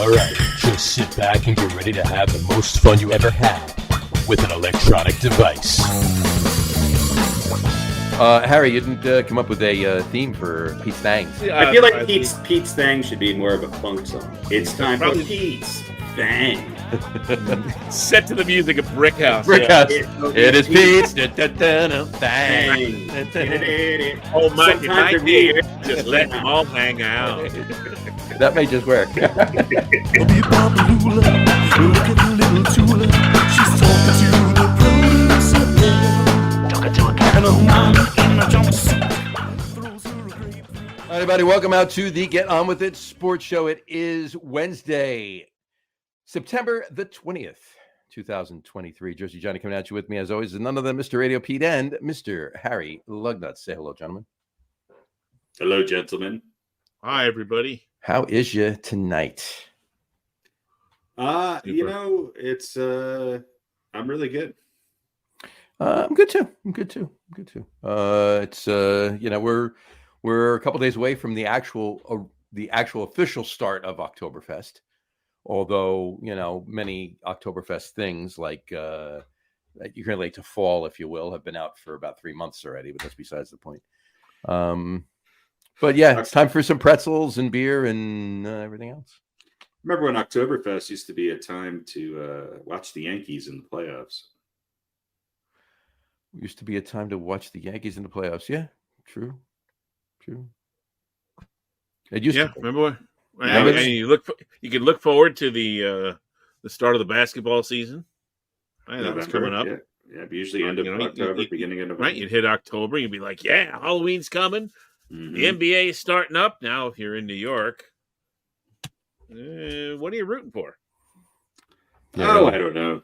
Alright, just sit back and get ready to have the most fun you ever had with an electronic device. Harry, you didn't come up with a theme for Pete's Thangs. I feel like Pete's Thang should be more of a funk song. It's time for Pete's Thang. Set to the music of Brick House. Brick House. It is Pete's Thang. Oh my, Sometime my for me. dear, just let them all hang out. That may just work. Look at the little Tula. She's talking to the producer. Talking to a cat. And a mama in a jumpsuit. Throws her a grapefruit. Hi, everybody, welcome out to the Get On With It Sports Show. It is Wednesday, September the 20th, 2023. Jersey Johnny coming at you with me, as always, is none other than Mr. RadioPete and Mr. Harry Lug Nutz. Say hello, gentlemen. Hello, gentlemen. Hi, everybody. How is you tonight? It's I'm really good. I'm good too. It's we're a couple days away from the actual official start of Oktoberfest. Although, many Oktoberfest things like you can relate to fall, if you will, have been out for about 3 months already, but that's besides the point. But yeah, it's time for some pretzels and beer and everything else. Remember when Oktoberfest used to be a time to watch the Yankees in the playoffs? Used to be a time to watch the Yankees in the playoffs. Yeah, true. It used to. Remember when you could look forward to the start of the basketball season. Right, that was coming up. Yeah, usually end of October, beginning of November. Right, you'd hit October, you'd be like, yeah, Halloween's coming. Mm-hmm. The NBA is starting up. Now, if you're in New York, what are you rooting for? Oh, I don't know.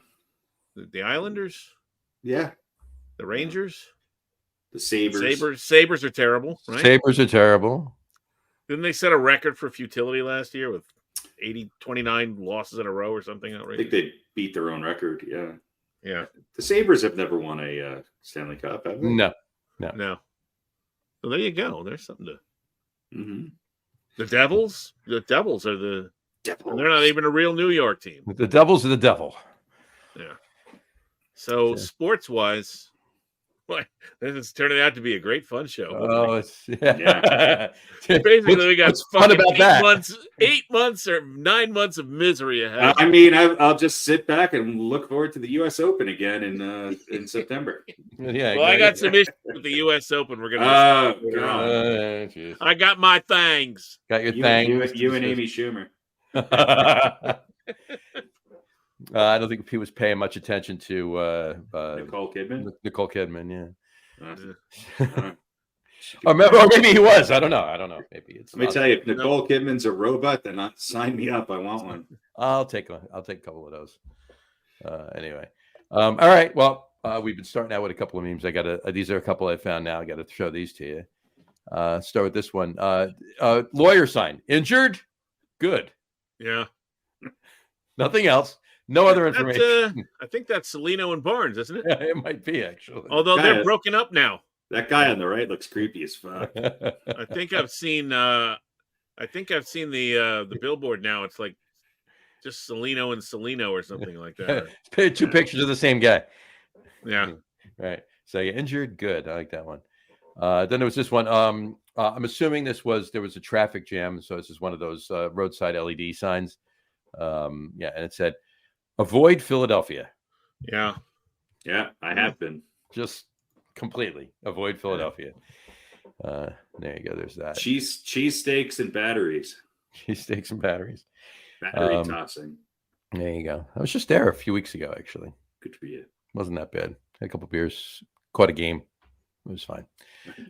The Islanders? Yeah. The Rangers? The Sabres. Sabres are terrible, right? Sabres are terrible. Didn't they set a record for futility last year with 29 losses in a row or something? I think they beat their own record, yeah. Yeah. The Sabres have never won a Stanley Cup, have they? No. So there you go. There's something to... Mm-hmm. The Devils are the... Devils. They're not even a real New York team. The Devils are the devil. Yeah. So sports-wise... Boy, this is turning out to be a great fun show. Oh, it's yeah. Basically, we got fun about that. 8 months or 9 months of misery ahead. I mean, I'll just sit back and look forward to the U.S. Open again in September. Yeah. Well, I got some issues with the U.S. Open. We're gonna. I got my thangs. Got your thangs. You and Amy Schumer. I don't think he was paying much attention to Nicole Kidman. Nicole Kidman, yeah. Or maybe he was. I don't know. Maybe it's. Let me tell you, if Nicole Kidman's a robot, then sign me up. I want one. I'll take a couple of those. Anyway, all right. Well, we've been starting out with a couple of memes. These are a couple I found now. I got to show these to you. Start with this one. Lawyer sign. Injured? Good. Yeah. Nothing else. No other information. I think that's Celino and Barnes, isn't it? Yeah, it might be, actually. Although they're broken up now. That guy on the right looks creepy as fuck. I think I've seen the billboard now. It's like just Celino and Celino or something like that. Two pictures of the same guy. Yeah. Right. So you're injured. Good. I like that one. Then there was this one. I'm assuming there was a traffic jam. So this is one of those roadside LED signs. And it said, "Avoid Philadelphia." Yeah, I have been. Just completely avoid Philadelphia. There you go. There's that. Cheesesteaks and batteries. Cheesesteaks and batteries. Battery tossing. There you go. I was just there a few weeks ago, actually. Good for you. Wasn't that bad. Had a couple beers. Caught a game. It was fine.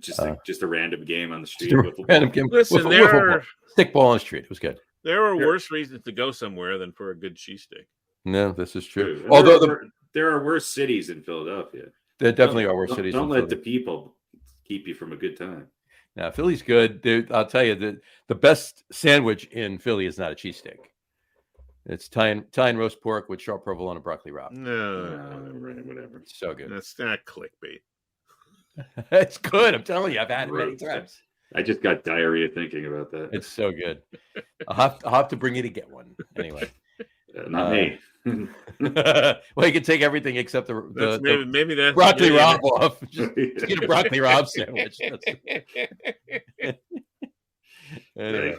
Just a random game on the street. Random game. Listen, stick ball on the street. It was good. There are worse reasons to go somewhere than for a good cheesesteak. No, this is true. Although there are worse cities in Philadelphia. There definitely are worse cities. Don't let the people keep you from a good time. Now, Philly's good. I'll tell you, the best sandwich in Philly is not a cheesesteak. It's Italian roast pork with sharp provolone and broccoli rabe. No, whatever. It's so good. That's not clickbait. It's good. I'm telling you, I've had it many times. I just got diarrhea thinking about that. It's so good. I'll have to bring you to get one anyway. Not me. Well, you can take everything except maybe that's broccoli Rob off. Just get a broccoli Rob sandwich. Anyway.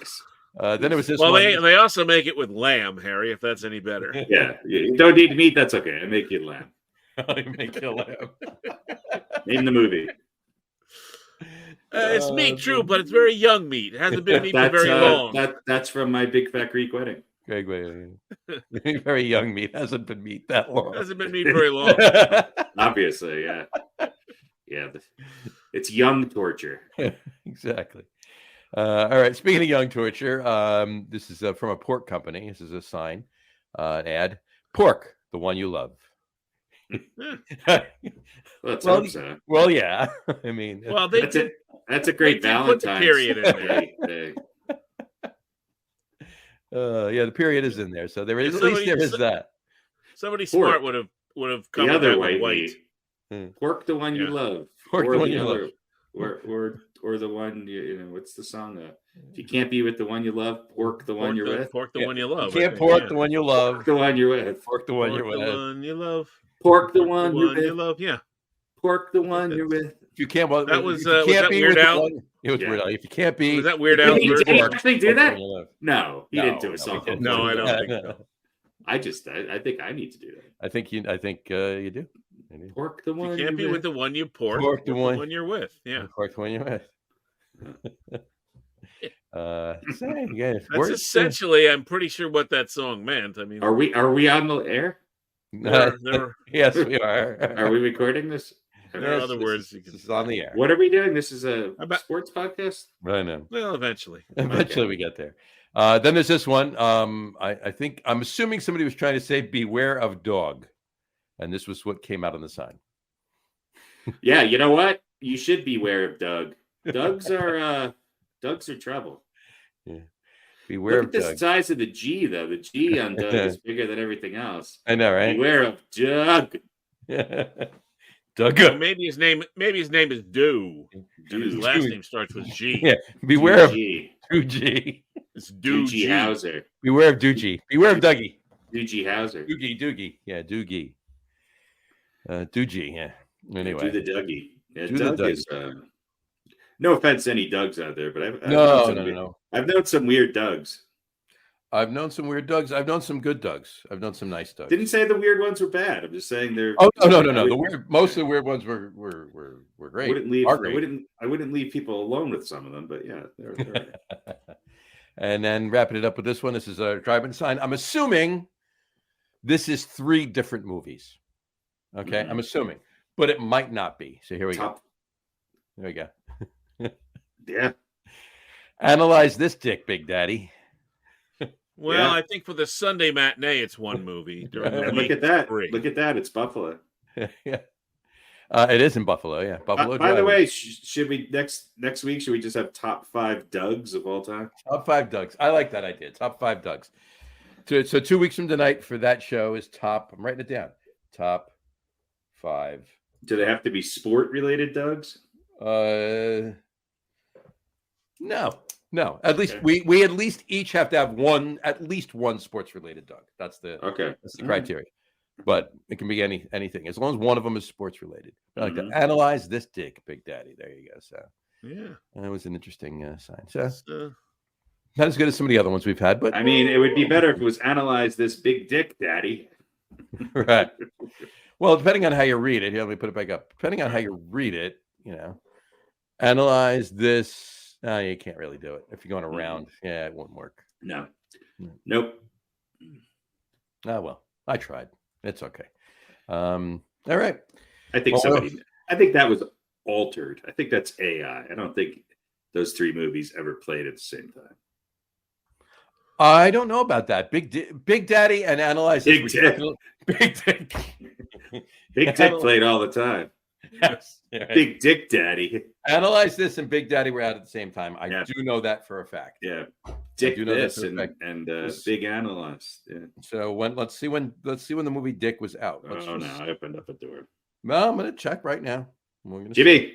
Then it was this. Well, one. they also make it with lamb, Harry. If that's any better. Yeah, you don't need meat. That's okay. I make you lamb. I make you lamb. Name the movie. It's meat, true, but it's very young meat. It hasn't been meat for very long. That's from my big fat Greek wedding. Very young meat. Hasn't been meat that long. Hasn't been meat very long. Obviously, yeah. Yeah, it's young torture. Exactly. All right. Speaking of young torture, this is from a pork company. This is a sign, an ad. Pork, the one you love. Let's hope so. Well, yeah. I mean, well, that's a great Valentine's period in there. Yeah, the period is in there, so there is at least there is that. Pork. Somebody smart would have come the with other that way. with white. Pork, the one you love. Pork, or the one you love. Or the one you know. What's the song? If you can't be with the one you love, pork the one you're with. Pork the one you love. You can't pork the one you love. Pork the one you're with. Pork the one you're with. The one you love. Pork the one you love. Yeah. Pork the one you're with. If you can't, well, that was Weird Al. It was Weird Al. If you can't be, was that Weird Al? Did he actually do that? No, he didn't do a song. No, I don't think so. I think I need to do that. I think you do. Pork the one you can't be with the one you pork. Pork the one you're with. Yeah. Pork the one you're with. That's essentially, I'm pretty sure what that song meant. I mean, are we on the air? Yes, we are. Are we recording this? There are other words. This is on the air. What are we doing? This is a sports podcast? I know. Well, eventually. We get there. Then there's this one. I think I'm assuming somebody was trying to say "Beware of dog," and this was what came out on the sign. Yeah, you know what? You should beware of Doug. Dogs are trouble. Yeah. Beware Look at the size of the G, though. The G on Doug is bigger than everything else. I know, right? Beware of Doug. Doug. Well, maybe his name is Do. And his last name starts with G. Yeah. Beware of G. It's Doogie Howser. Beware of Doogie. Beware of Dougie. Doogie Howser. Doogie. Yeah, Doogie. Doogie, yeah. Anyway. Do the Dougie. Yeah, Do Doug the Dougie. is no offense to any Dougs out there, but I've known some weird Dougs. I've known some weird Dougs. I've known some good Dougs. I've known some nice Dougs. Didn't say the weird ones were bad. I'm just saying they're. Oh no. Most of the weird ones were great. I wouldn't leave people alone with some of them, but yeah, they're right. And then wrapping it up with this one. This is a drive-in sign. I'm assuming this is 3 different movies. Okay, I'm assuming, but it might not be. So here we go. There we go. Yeah. Analyze this dick, Big Daddy. Well, Yeah. I think for the Sunday matinee, it's one movie. Look at that. Look at that. It's Buffalo. Yeah. It is in Buffalo. Yeah. Buffalo. By the way, should we next week? Should we just have top 5 Dougs of all time? Top 5 Dougs. I like that idea. Top 5 Dougs. So 2 weeks from tonight for that show is top. I'm writing it down. Top 5. Do they have to be sport related Dougs? No. At least we at least each have to have at least one sports related Doug. That's the criteria. But it can be anything as long as one of them is sports related. I like to analyze this dick, Big Daddy. There you go. So yeah, that was an interesting sign. So not as good as some of the other ones we've had, but I mean, it would be better if it was analyze this big dick, Daddy. Right. Well, depending on how you read it, here, let me put it back up. Depending on how you read it, analyze this. No, you can't really do it if you're going around. Yeah, it won't work. No. Nope. Oh well, I tried. It's okay. All right. I think that was altered. I think that's AI. I don't think those 3 movies ever played at the same time. I don't know about that. Big Daddy and Analyze Big Dick. Big Dick. Big Dick played all the time. Yes. Right. Big Dick Daddy. Analyze this and Big Daddy were out at the same time. I do know that for a fact. Yeah. Dick this and Big Analyze. Yeah. So let's see when the movie Dick was out. No, I opened up a door. No, I'm gonna check right now. Jimmy.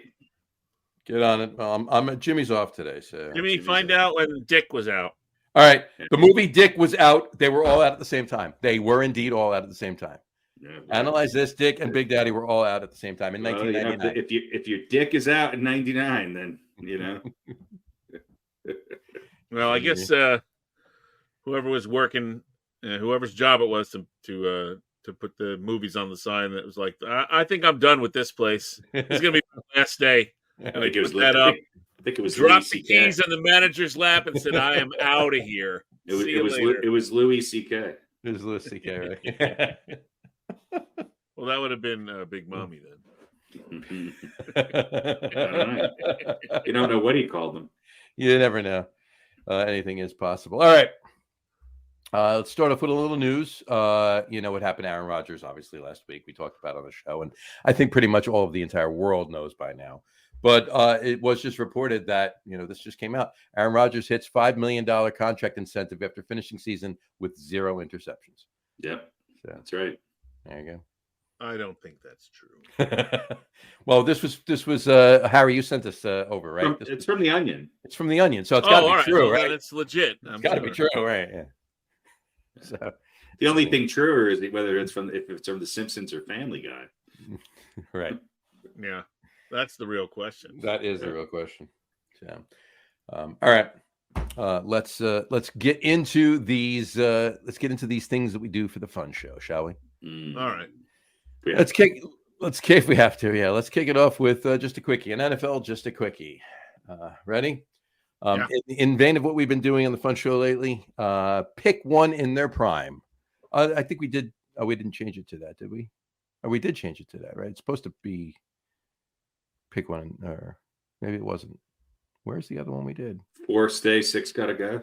Get on it. I'm Jimmy's off today, so Jimmy, find out when Dick was out. all right. The movie Dick was out. They were all out at the same time. They were indeed all out at the same time. Yeah, Analyze this. Dick and Big Daddy were all out at the same time in 1999. If your dick is out in 99, then you know. Well, I guess whoever was working, whoever's job it was to put the movies on the sign, that was like, I think I'm done with this place. It's gonna be my last day. And I put that up. I think it was dropped the keys on the manager's lap and said, "I am out of here." It was Louis C.K. It was Louis C.K. Right? Well, that would have been Big Mommy then. I don't know. You don't know what he called them. You never know. Anything is possible. All right. Let's start off with a little news. You know what happened to Aaron Rodgers, obviously, last week. We talked about it on the show, and I think pretty much all of the entire world knows by now. But it was just reported that, this just came out. Aaron Rodgers hits $5 million contract incentive after finishing season with 0 interceptions. Yep. So, that's right. There you go. I don't think that's true. Well, this was Harry, you sent this over, right? It's from The Onion. It's from The Onion, so it's got to be true, well, right? It's legit. It's got to be true, right? Yeah. So the only thing truer is whether if it's from The Simpsons or Family Guy. Right. Yeah, that's the real question. That is the real question. So, all right. Let's get into these. Let's get into these things that we do for the fun show, shall we? All right. Yeah. Let's kick if we have to. Yeah, let's kick it off with just a quickie. An NFL, just a quickie. Ready? Yeah. In vein of what we've been doing on the fun show lately, pick one in their prime. I think we did. Oh, we didn't change it to that, did we? Oh, we did change it to that, right? It's supposed to be pick one, or maybe it wasn't. Where's the other one we did? 4 stay, 6 gotta go.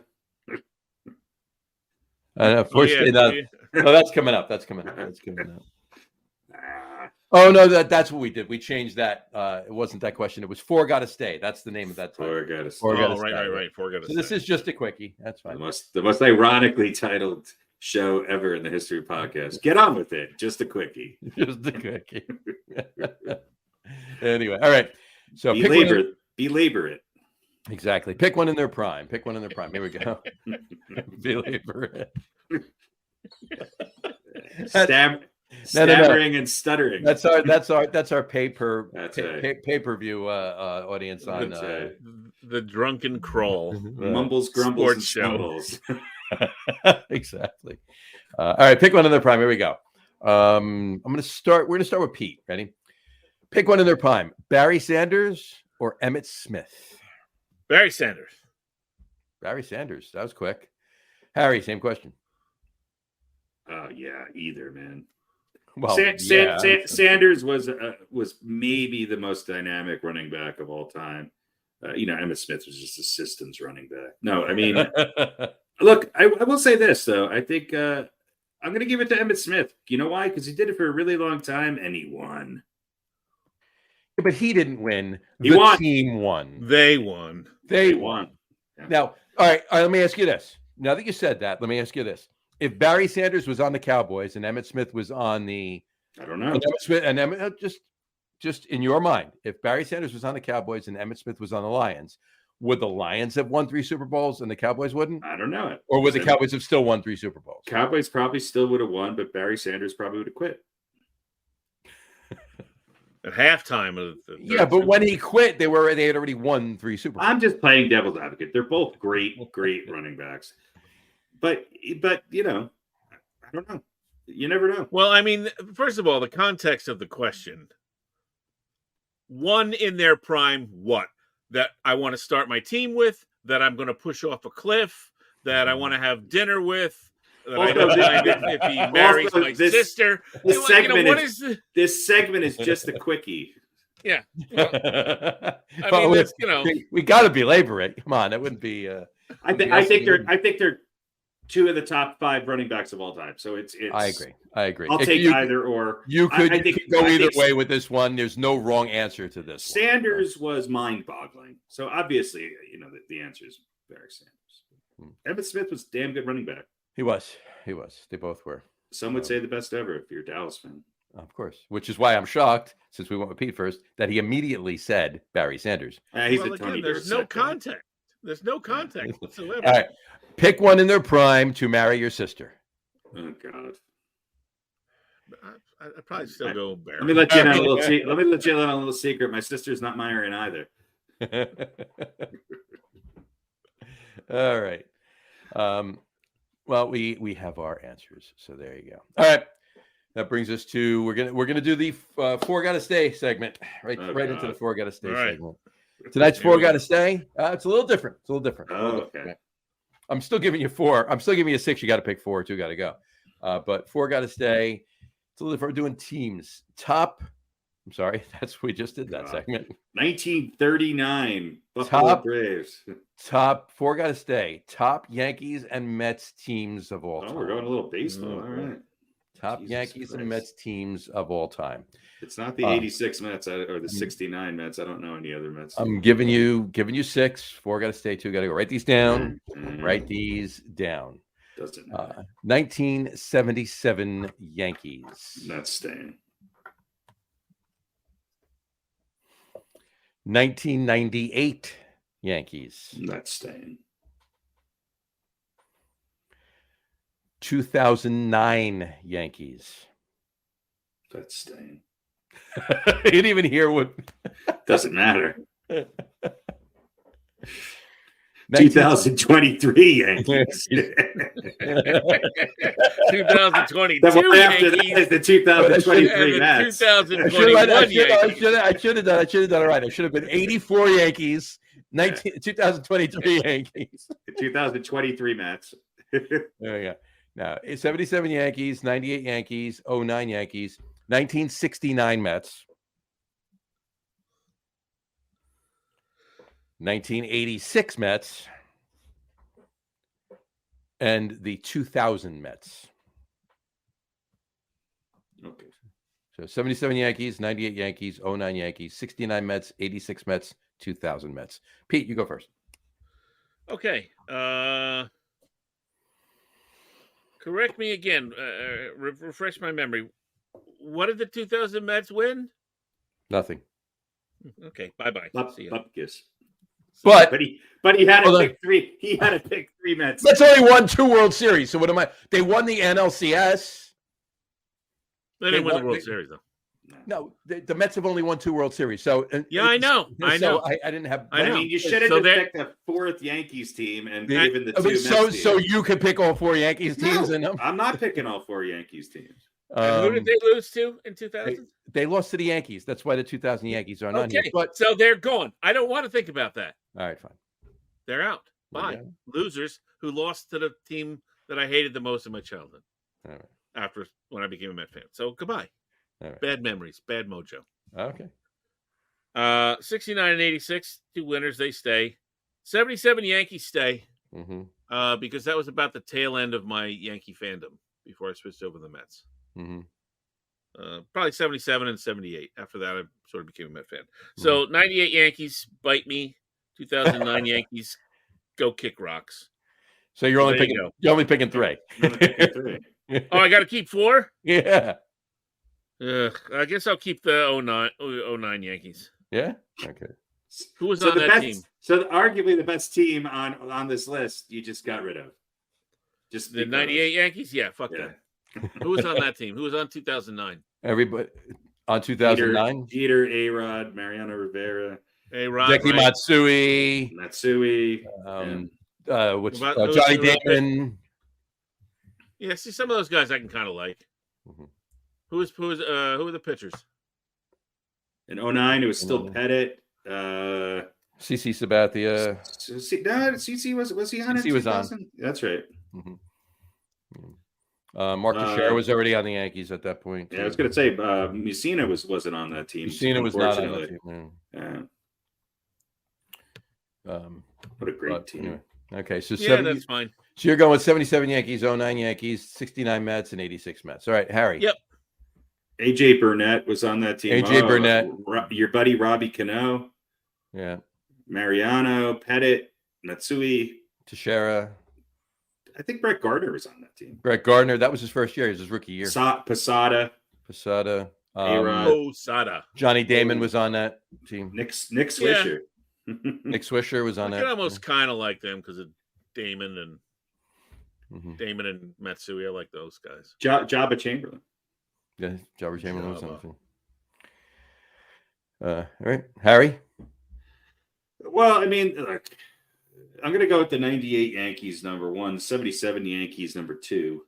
No, that's coming up. That's coming up. Oh no, that's what we did. We changed that. It wasn't that question. It was 4 gotta stay. That's the name of that time. 4 gotta stay. Right. 4 gotta stay. So this is just a quickie. That's fine. The most ironically titled show ever in the history of podcasts. Get on with it. Just a quickie. Just a quickie. Anyway, all right. So belabor it. Exactly. Pick one in their prime. Here we go. Belabor it. Stammering and stuttering. That's our pay-per-view audience on the drunken crawl. Mumbles, grumbles, and stumbles. Exactly. All right, pick one in their prime. Here we go. We're gonna start with Pete. Ready? Pick one in their prime. Barry Sanders or Emmitt Smith? Barry Sanders. That was quick. Harry, same question. Yeah, either, man. Well, Sanders was maybe the most dynamic running back of all time. Emmitt Smith was just a systems running back. No, I mean, look, I will say this though. I think I'm going to give it to Emmitt Smith. You know why? Because he did it for a really long time and he won. Yeah, but he didn't win. He won. Team won. They won. They won. Yeah. Now, all right. Let me ask you this. Now that you said that, let me ask you this. If Barry Sanders was on the Cowboys and Emmitt Smith was on the, I don't know. Emmitt, just in your mind, if Barry Sanders was on the Cowboys and Emmitt Smith was on the Lions, would the Lions have won 3 Super Bowls and the Cowboys wouldn't? I don't know. Or would the Cowboys have still won 3 Super Bowls? Cowboys probably still would have won, but Barry Sanders probably would have quit. At halftime of the but when he quit, they had already won 3 Super Bowls. I'm just playing devil's advocate. They're both great running backs. But I don't know. You never know. Well, I mean, first of all, the context of the question. One in their prime, what? That I want to start my team with, that I'm going to push off a cliff, that I want to have dinner with, that I don't mind if he marries my sister. This segment is just a quickie. Yeah. Well, we got to belabor it. Come on, that wouldn't be. I think they're 2 of the top 5 running backs of all time. So it's. I agree. I'll take either or. You could go either way with this one. There's no wrong answer to this. Sanders was mind-boggling. So obviously, the answer is Barry Sanders. Emmitt Smith was a damn good running back. He was. They both were. Some would say the best ever if you're a Dallas fan. Of course, which is why I'm shocked, since we went with Pete first, that he immediately said Barry Sanders. He's Well, a Tony again, there's Dorsett no guy. context. There's no context whatsoever. All right. Pick one in their prime to marry your sister. Oh God. I'd probably still go Barry. Let me let you in on a little. Let me let you in on a little secret. My sister's not marrying either. All right. Well, we have our answers, so there you go. All right. That brings us to we're gonna do the four gotta stay segment right into the four gotta stay segment. Tonight's four gotta stay. It's a little different. It's a little different. Okay. I'm still giving you four. I'm still giving you six. You got to pick four. Two got to go. But four got to stay. It's a little different. We're doing teams. I'm sorry. We just did that segment. 1939 Buffalo Braves. Top four got to stay. Top Yankees and Mets teams of all time. We're going a little baseball. All right. Top Yankees and Mets teams of all time. It's not the 86 Mets or the 69 Mets. I don't know any other Mets. I'm giving you six. Four got to stay. Two got to go. Write these down. Write these down. Doesn't matter. 1977 Yankees. Not staying. 1998 Yankees. Not staying. 2009 Yankees. That's staying. You didn't even hear what. Doesn't matter. 2023 Yankees. 2022 The one after Yankees. that is the 2023 Mets. 2021 I Yankees. should have done it right. I should have been 84 Yankees, 2023 Yankees. 2023 Mets. There we go. Now, 77 Yankees, 98 Yankees, 09 Yankees, 1969 Mets, 1986 Mets, and the 2000 Mets. Okay. So 77 Yankees, 98 Yankees, 09 Yankees, 69 Mets, 86 Mets, 2000 Mets. Pete, you go first. Okay. Correct me again. Refresh my memory. What did the 2000 Mets win? Nothing. Okay. Bye-bye. See ya. Bupkis. But he had to pick three. He had to pick three Mets. Mets only won 2 World Series. So what am I? They won the NLCS. They didn't win the World Series, though. No, the Mets have only won 2 World Series. So yeah, I know. I know. I didn't have. I mean, you should have just picked the fourth Yankees team and given the two Mets teams. So you could pick all 4 Yankees teams in them. I'm not picking all 4 Yankees teams. Who did they lose to in 2000? They lost to the Yankees. That's why the 2000 Yankees are not here. But so they're gone. I don't want to think about that. All right, fine. They're out. Bye. Okay. Losers who lost to the team that I hated the most in my childhood. All right. After when I became a Met fan. So goodbye. All right. Bad memories. Bad mojo. Okay. 69 and 86, 2 winners. They stay. 77 Yankees stay. Mm-hmm. Because that was about the tail end of my Yankee fandom before I switched over to the Mets. Mm-hmm. Probably 77 and 78. After that, I sort of became a Met fan. So 98 Yankees bite me. 2009 Yankees go kick rocks. So you're only picking 3. Oh, I got to keep 4? Yeah. I guess I'll keep the 09 Yankees. Yeah. Okay. Who was on that team? So arguably the best team on this list you just got rid of. Just the 98 Yankees? Yeah, fuck that. Who was on that team? Who was on 2009? Everybody on 2009? Jeter, A-Rod, Mariano Rivera, A-Rod, Deki Matsui, Johnny Damon. Yeah, see, some of those guys I can kind of like. Mm-hmm. Who are the pitchers? In 09, it was still Pettit. CC Sabathia. CC was he on it? CC was on. That's right. Mm-hmm. Mark Teixeira was already on the Yankees at that point. Yeah, I was going to say Mussina wasn't on that team. Mussina was not on that team. Yeah. What a great team. Anyway. Okay, so that's fine. So you're going with 77 Yankees, 09 Yankees, 69 Mets, and 86 Mets. All right, Harry. Yep. AJ Burnett was on that team. Burnett. Your buddy Robbie Cano. Yeah. Mariano, Pettit, Matsui. Teixeira. I think Brett Gardner was on that team. Brett Gardner, that was his first year. It was his rookie year. Posada. Posada. A-Rod. Posada. Johnny Damon was on that team. Nick Swisher. Nick Swisher was on I that. can almost kind of like them because of Damon and Mhm. Damon and Matsui. I like those guys. Jabba Chamberlain. Yeah, Jabba Chamberlain was on Jabba. the team. All right, Harry. Well, I mean, look, I'm going to go with the 98 Yankees number 1, 77 Yankees number 2.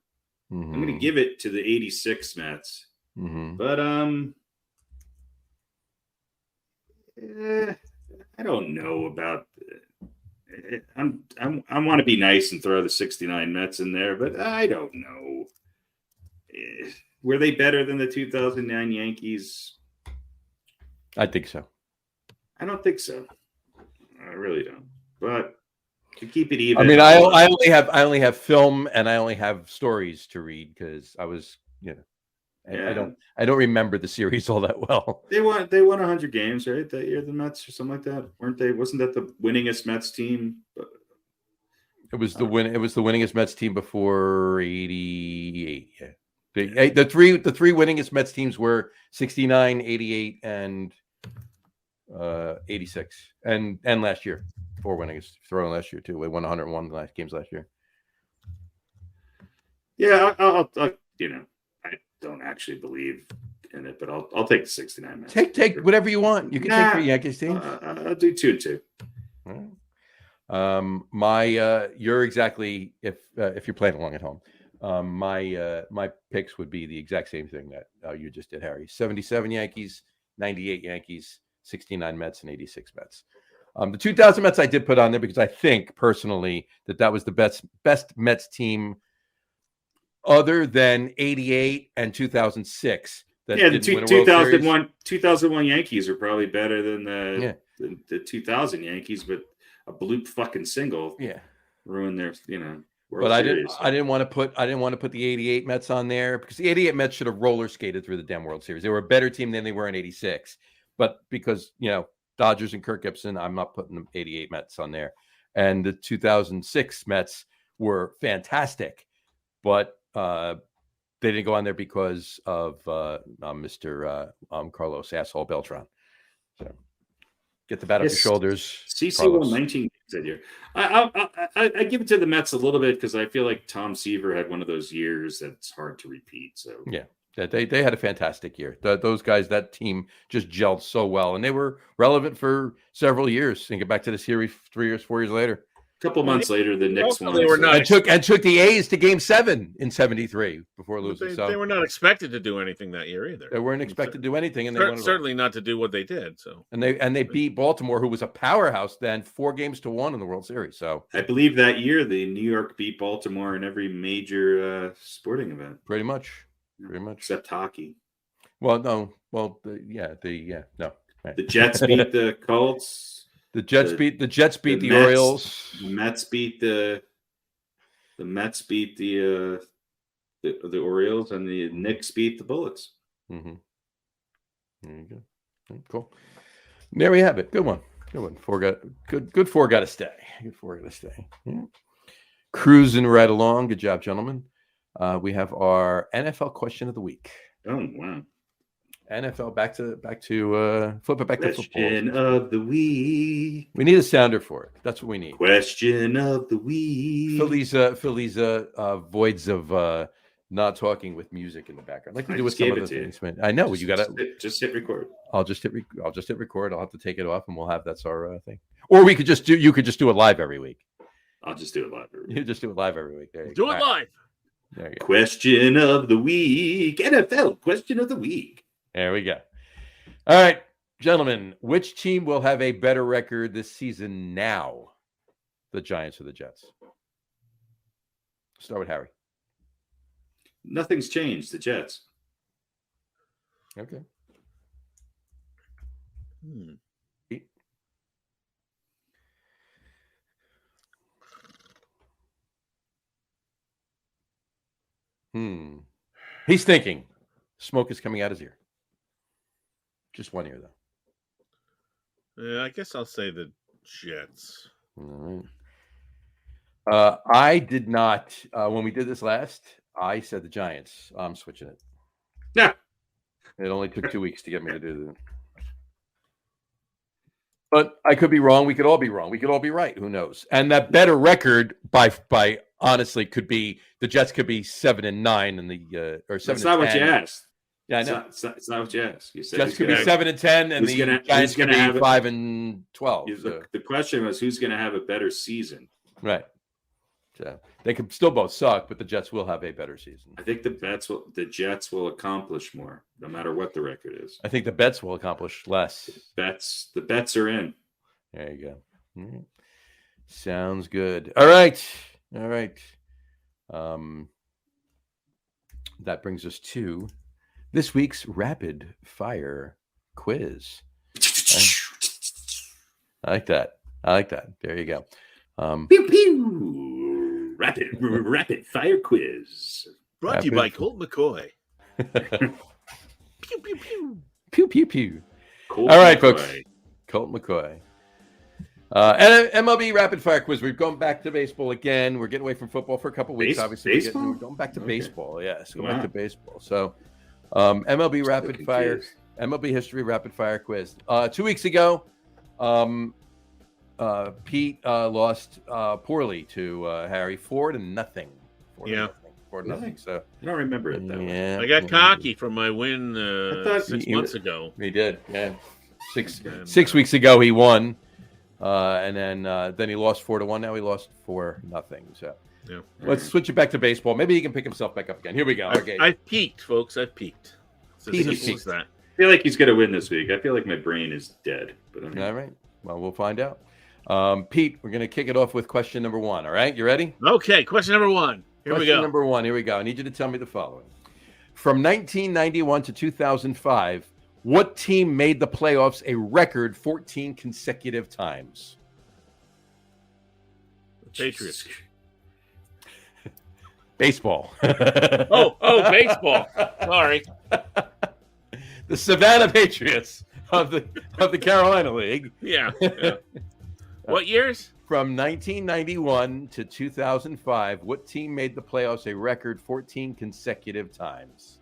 I'm going to give it to the 86 Mets. Mm-hmm. But I don't know about. I want to be nice and throw the 69 Mets in there, but I don't know. Were they better than the 2009 Yankees? I think so. I don't think so. I really don't. But to keep it even, I mean, I only have film and I only have stories to read because I was, I don't remember the series all that well. They won 100 games, right? That year, the Mets or something like that, weren't they? Wasn't that the winningest Mets team? It was the winningest Mets team before 88. Yeah. The three winningest Mets teams were 69, 88, and 86, and last year, 4 winningest throwing last year too. We won 101 games last year. Yeah, I'll I don't actually believe in it, but I'll take the 69 Mets. Take whatever you want. You can take your Yankees team. I'll do 2-2. You're exactly if you're playing along at home. My picks would be the exact same thing that you just did, Harry. 77 Yankees, 98 Yankees, 69 Mets, and 86 Mets. The 2000 Mets I did put on there because I think personally that was the best Mets team other than 88 and 2006. The 2001 Yankees are probably better than the 2000 Yankees, but a bloop fucking single ruined their World but Series. I didn't want to put the 88 Mets on there because the 88 Mets should have roller skated through the damn World Series. They were a better team than they were in 86. But because, Dodgers and Kirk Gibson, I'm not putting the 88 Mets on there. And the 2006 Mets were fantastic, but they didn't go on there because of Mr. Carlos Asshole Beltran. So get the bat off your shoulders. CC won 19 games that year. I give it to the Mets a little bit because I feel like Tom Seaver had one of those years that's hard to repeat. So yeah, they had a fantastic year. Those guys, that team just gelled so well, and they were relevant for several years. And get back to the series 4 years later. A couple months later, the Knicks won. They were not and took the A's to Game 7 in '73 before losing. They were not expected to do anything that year either. They weren't expected to do anything, and they certainly not to do what they did. So and they beat Baltimore, who was a powerhouse then, 4-1 in the World Series. So I believe that year the New York beat Baltimore in every major sporting event. Pretty much, except hockey. Well, no, no. Right. The Jets beat the Colts. The Jets beat the Orioles. The Mets beat the Orioles, and the Knicks beat the Bullets. Mm-hmm. There you go. Cool. There we have it. Good one. Good 4 got to stay. Good 4 got to stay. Yeah. Cruising right along. Good job, gentlemen. We have our NFL question of the week. Oh wow. NFL back to flip it back to football. Question of the week. We need a sounder for it. That's what we need. Question of the week. Fill these voids of not talking with music in the background, like we do with some other things. Man. I know you got to just hit record. I'll just hit record. I'll have to take it off, and we'll have that's our thing. Or we could just do. You could just do it live every week. I'll just do it live. You just do it live every week. There you do go. it live. There you go. Question of the week. NFL question of the week. There we go. All right, gentlemen, which team will have a better record this season now? The Giants or the Jets? Start with Harry. Nothing's changed. The Jets. Okay. He's thinking. Smoke is coming out his ear. Just one ear, though. Yeah, I guess I'll say the Jets. All right. I did not. When we did this last, I said the Giants. I'm switching it. Yeah. It only took 2 weeks to get me to do that. But I could be wrong. We could all be wrong. We could all be right. Who knows? And that better record by honestly could be the Jets could be 7-9 in the or 7. That's not what you asked. Yeah, I It's know. not what you asked. You said Jets could be 7-10, and who's the gonna- Giants who's could gonna be have it? 5-12. So, The question was who's going to have a better season. right. So they could still both suck, but the Jets will have a better season. I think the Jets will accomplish more, no matter what the record is. I think the bets will accomplish less. The bets are in. There you go. All right. Sounds good. All right. That brings us to this week's Rapid Fire Quiz. I like that. There you go. Pew pew. Rapid fire quiz. Brought to you by Rapid- Colt McCoy. Pew, pew, pew. Pew, pew, pew. Colt All right, McCoy. folks. Colt McCoy. And MLB Rapid Fire Quiz. We've gone back to baseball again. We're getting away from football for a couple weeks. Obviously, baseball? we're going back to Okay. baseball. Yes, going Wow. back to baseball. So, MLB Rapid Still Fire, confused. MLB History Rapid Fire Quiz. 2 weeks ago, Pete lost poorly to Harry 4-0. 4-0. So I don't remember it that way. yeah, I got cocky from my win I thought 6 you- months ago. He did. Yeah, six And, 6 weeks ago he won, and then he lost 4-1. Now he lost 4-0. So Yeah. let's switch it back to baseball. Maybe he can pick himself back up again. Here we go. Okay. I've peaked, folks. I've peaked. It's as Pete simple has as peaked. that. I feel like he's going to win this week. I feel like my brain is dead. But I mean, All right. Well, we'll find out. Pete, we're going to kick it off with question number 1. All right. You ready? Okay, question number 1. Here we Question go. number 1. Here we go. I need you to tell me the following. From 1991 to 2005, what team made the playoffs a record 14 consecutive times? Patriots. Baseball. Oh, baseball. Sorry. The Savannah Patriots of the Carolina League. Yeah. What years? From 1991 to 2005, what team made the playoffs a record 14 consecutive times?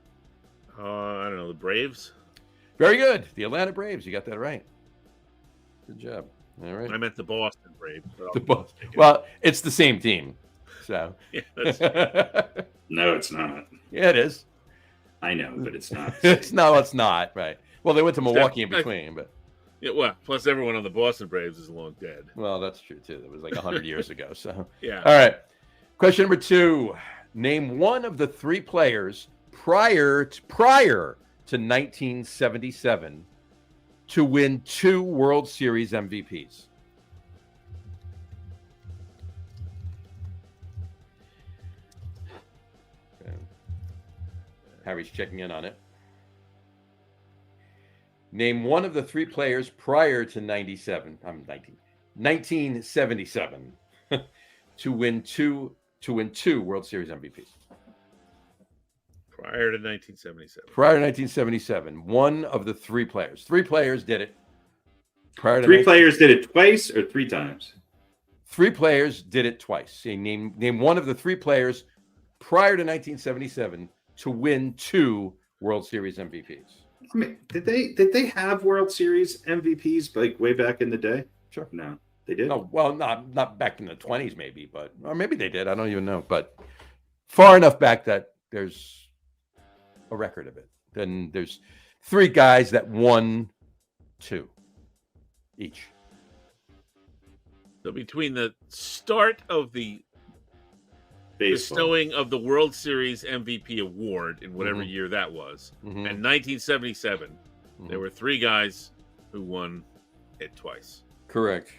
I don't know. The Braves? Very good. The Atlanta Braves. You got that right. Good job. All right. I meant the Boston Braves. But The Bos- well, it's the same team. So yeah, that's, yeah, no, it's not. it is. I know, but it's not. It's not right. Well, they went to Milwaukee in between, but yeah, well, plus everyone on the Boston Braves is long dead. well, that's true too. It was like 100 years ago. So Yeah. all right. Question number 2. Name one of the 3 players prior to 1977 to win 2 World Series MVPs. Okay. Harry's checking in on it. Name one of the 3 players prior to 1977 to win two World Series MVPs. Prior to 1977. Prior to 1977, one of the 3 players. 3 players did it. Prior to 3 players did it twice or 3 times? 3 players did it twice. Say name one of the 3 players prior to 1977 to win 2 World Series MVPs. I mean, did they have World Series MVPs like way back in the day? Sure. No, they did. No, well, not back in the 20s, maybe, but or maybe they did. I don't even know, but far enough back that there's a record of it. Then there's 3 guys that won 2 each. So between the start of the Baseball. bestowing of the World Series MVP award in whatever Mhm. year that was, Mhm. and 1977, there Mhm. were 3 guys who won it twice. Correct.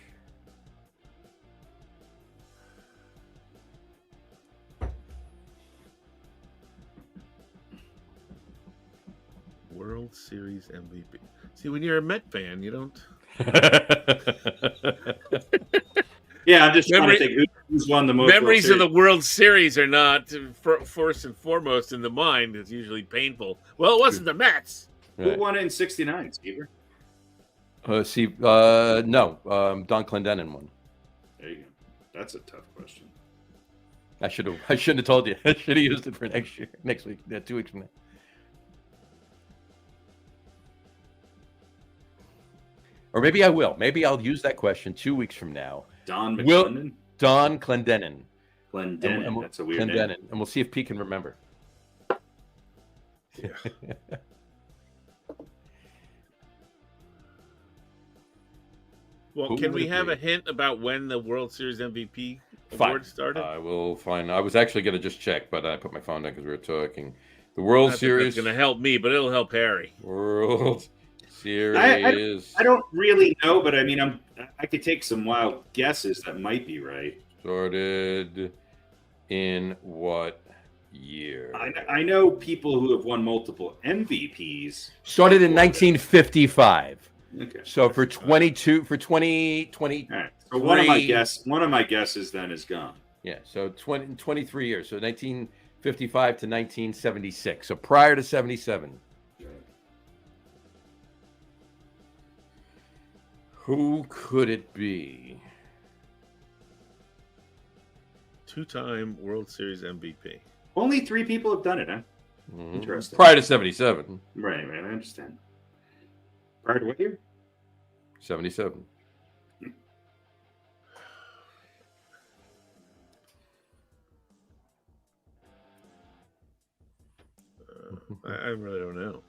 World Series MVP. See, when you're a Met fan, you don't. Yeah, I'm just trying Memory- to think who's won the most. Memories World of the World Series are not first and foremost in the mind. It's usually painful. Well, it wasn't the Mets. Series. Who won it in '69, Steve? No, Don Clendenin won. There you go. That's a tough question. I shouldn't have told you. I should have used it for next week. 2 weeks from now. Or maybe I will. Maybe I'll use that question 2 weeks from now. Don Will- McClendon? Don Clendenin. Clendenin. That's a weird name. Clendenin. And we'll see if Pete can remember. Yeah. Well, Who can would we it have be? a hint about when the World Series MVP Fine. award started? I will find. I was actually going to just check, but I put my phone down because we were talking. The World Series. It's going to help me, but it'll help Harry. World Series I don't really know, but I mean, I could take some wild guesses that might be right. started in what year? I know people who have won multiple MVPs. Started in 1955. Okay. So for 2020, All right. So one of my guesses then is gone. yeah, so 23 years. So 1955 to 1976. So prior to 77. Who could it be? Two-time World Series MVP. Only 3 people have done it, huh? Mhm. Interesting. Prior to 77. Right, I understand. Prior to what year? 77. I really don't know.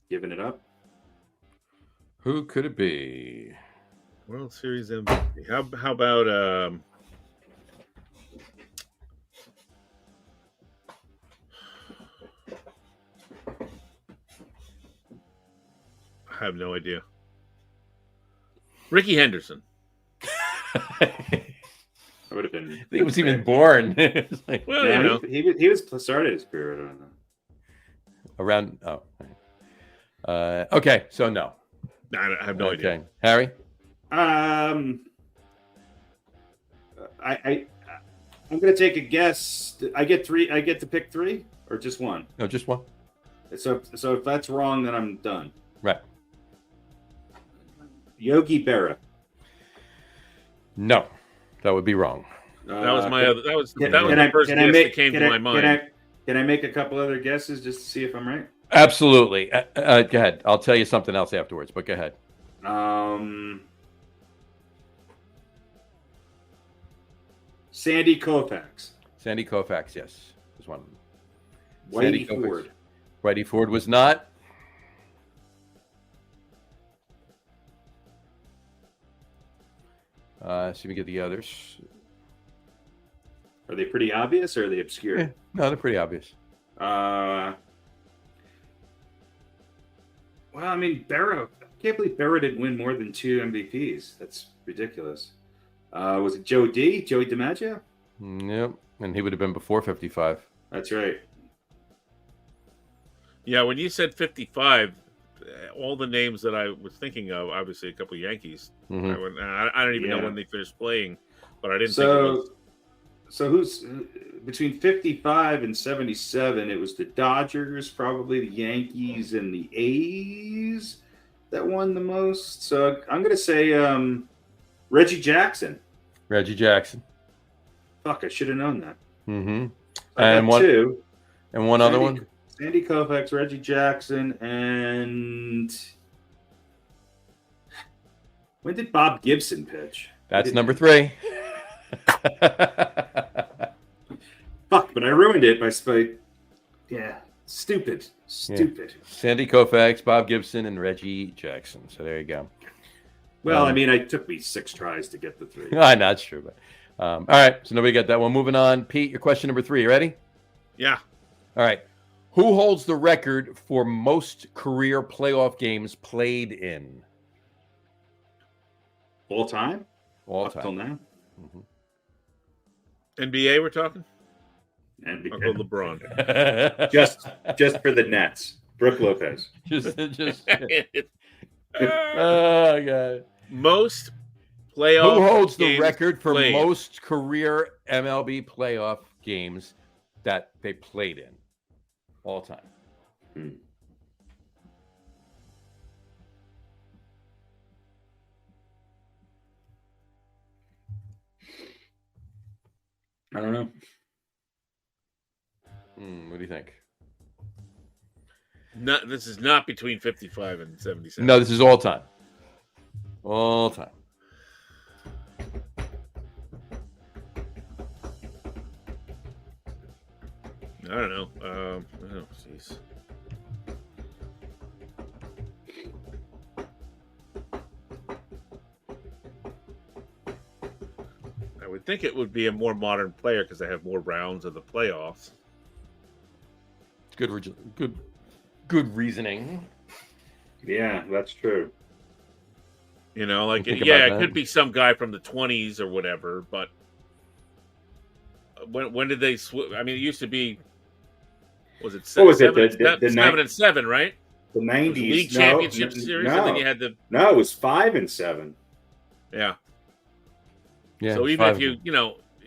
Giving it up? Who could it be? World Series MVP. How about I have no idea. Ricky Henderson. I would have been. He was even born. It's like Well, Yeah, you know. he was started his career. I don't know. around. Oh, okay. So no. I have no idea. Okay, Harry. I'm gonna take a guess. I get to pick 3 or just one. No, just one. So if that's wrong, then I'm done. Right. Yogi Berra. No, that would be wrong. That was my other. That was Can the I- first can I guess make- that came can to I- my mind. Can I make a couple other guesses just to see if I'm right? Absolutely. Go ahead. I'll tell you something else afterwards, but go ahead. Sandy Koufax. Sandy Koufax, yes, was one. Whitey Sandy Koufax. Ford. Whitey Ford was not. See if we get the others. Are they pretty obvious or are they obscure? Yeah, no, they're pretty obvious. Well, I mean, Berra. I can't believe Berra didn't win more than 2 MVPs. That's ridiculous. Was it Joe D? Joey DiMaggio? Yep, and he would have been before 55. That's right. Yeah, when you said 55, all the names that I was thinking of, obviously a couple of Yankees. Mhm. I don't even know Yeah. when they finished playing, but I didn't think it was. So who's between 55 and 77? It was the Dodgers, probably the Yankees, and the A's that won the most. So I'm going to say Reggie Jackson. Reggie Jackson. Fuck, I should have known that. Mm-hmm. I And got one, 2. and one other one. Sandy Koufax, Reggie Jackson, and when did Bob Gibson pitch? That's number 3. Fuck, but I ruined it by yeah, stupid. Sandy Koufax, Bob Gibson, and Reggie Jackson. So there you go. Well, I mean, it took me 6 tries to get the 3. I know it's true, but all right. So nobody got that one. Moving on, Pete. Your question number 3. You ready? Yeah. All right. Who holds the record for most career playoff games played in All time? all Up till time? now? NBA, we're talking? And I'll go LeBron. just for the Nets. Brooke Lopez. just. Oh god. Most playoff. Who holds the games record for played. most career MLB playoff games that they played in all time? I don't know. What do you think? This is not between 55 and 77. No, this is all time. All time. I don't know. Oh, jeez. I would think it would be a more modern player because they have more rounds of the playoffs. Good reasoning. Yeah, that's true. You know, like Think yeah, about it that. could be some guy from the 20s or whatever. But when did they switch? I mean, it used to be. Was it What was it, seven, the 7 and 7, right? The It was 90s. League No, Championship Series, and then you had the No, it was 5 and 7. yeah. Yeah. So even five if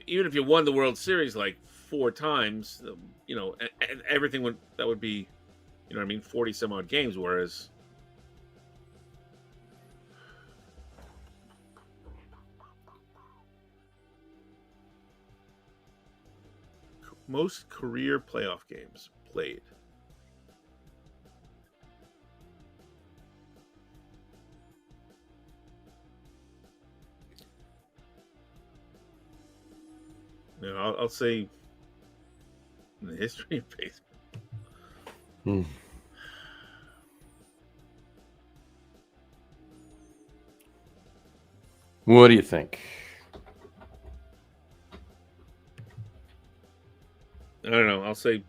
even if you won the World Series like 4 times, and everything would be, 40 some odd games. Whereas most career playoff games played. I'll say in the history of baseball. What do you think? Hmm. Hmm. I don't know. I'll say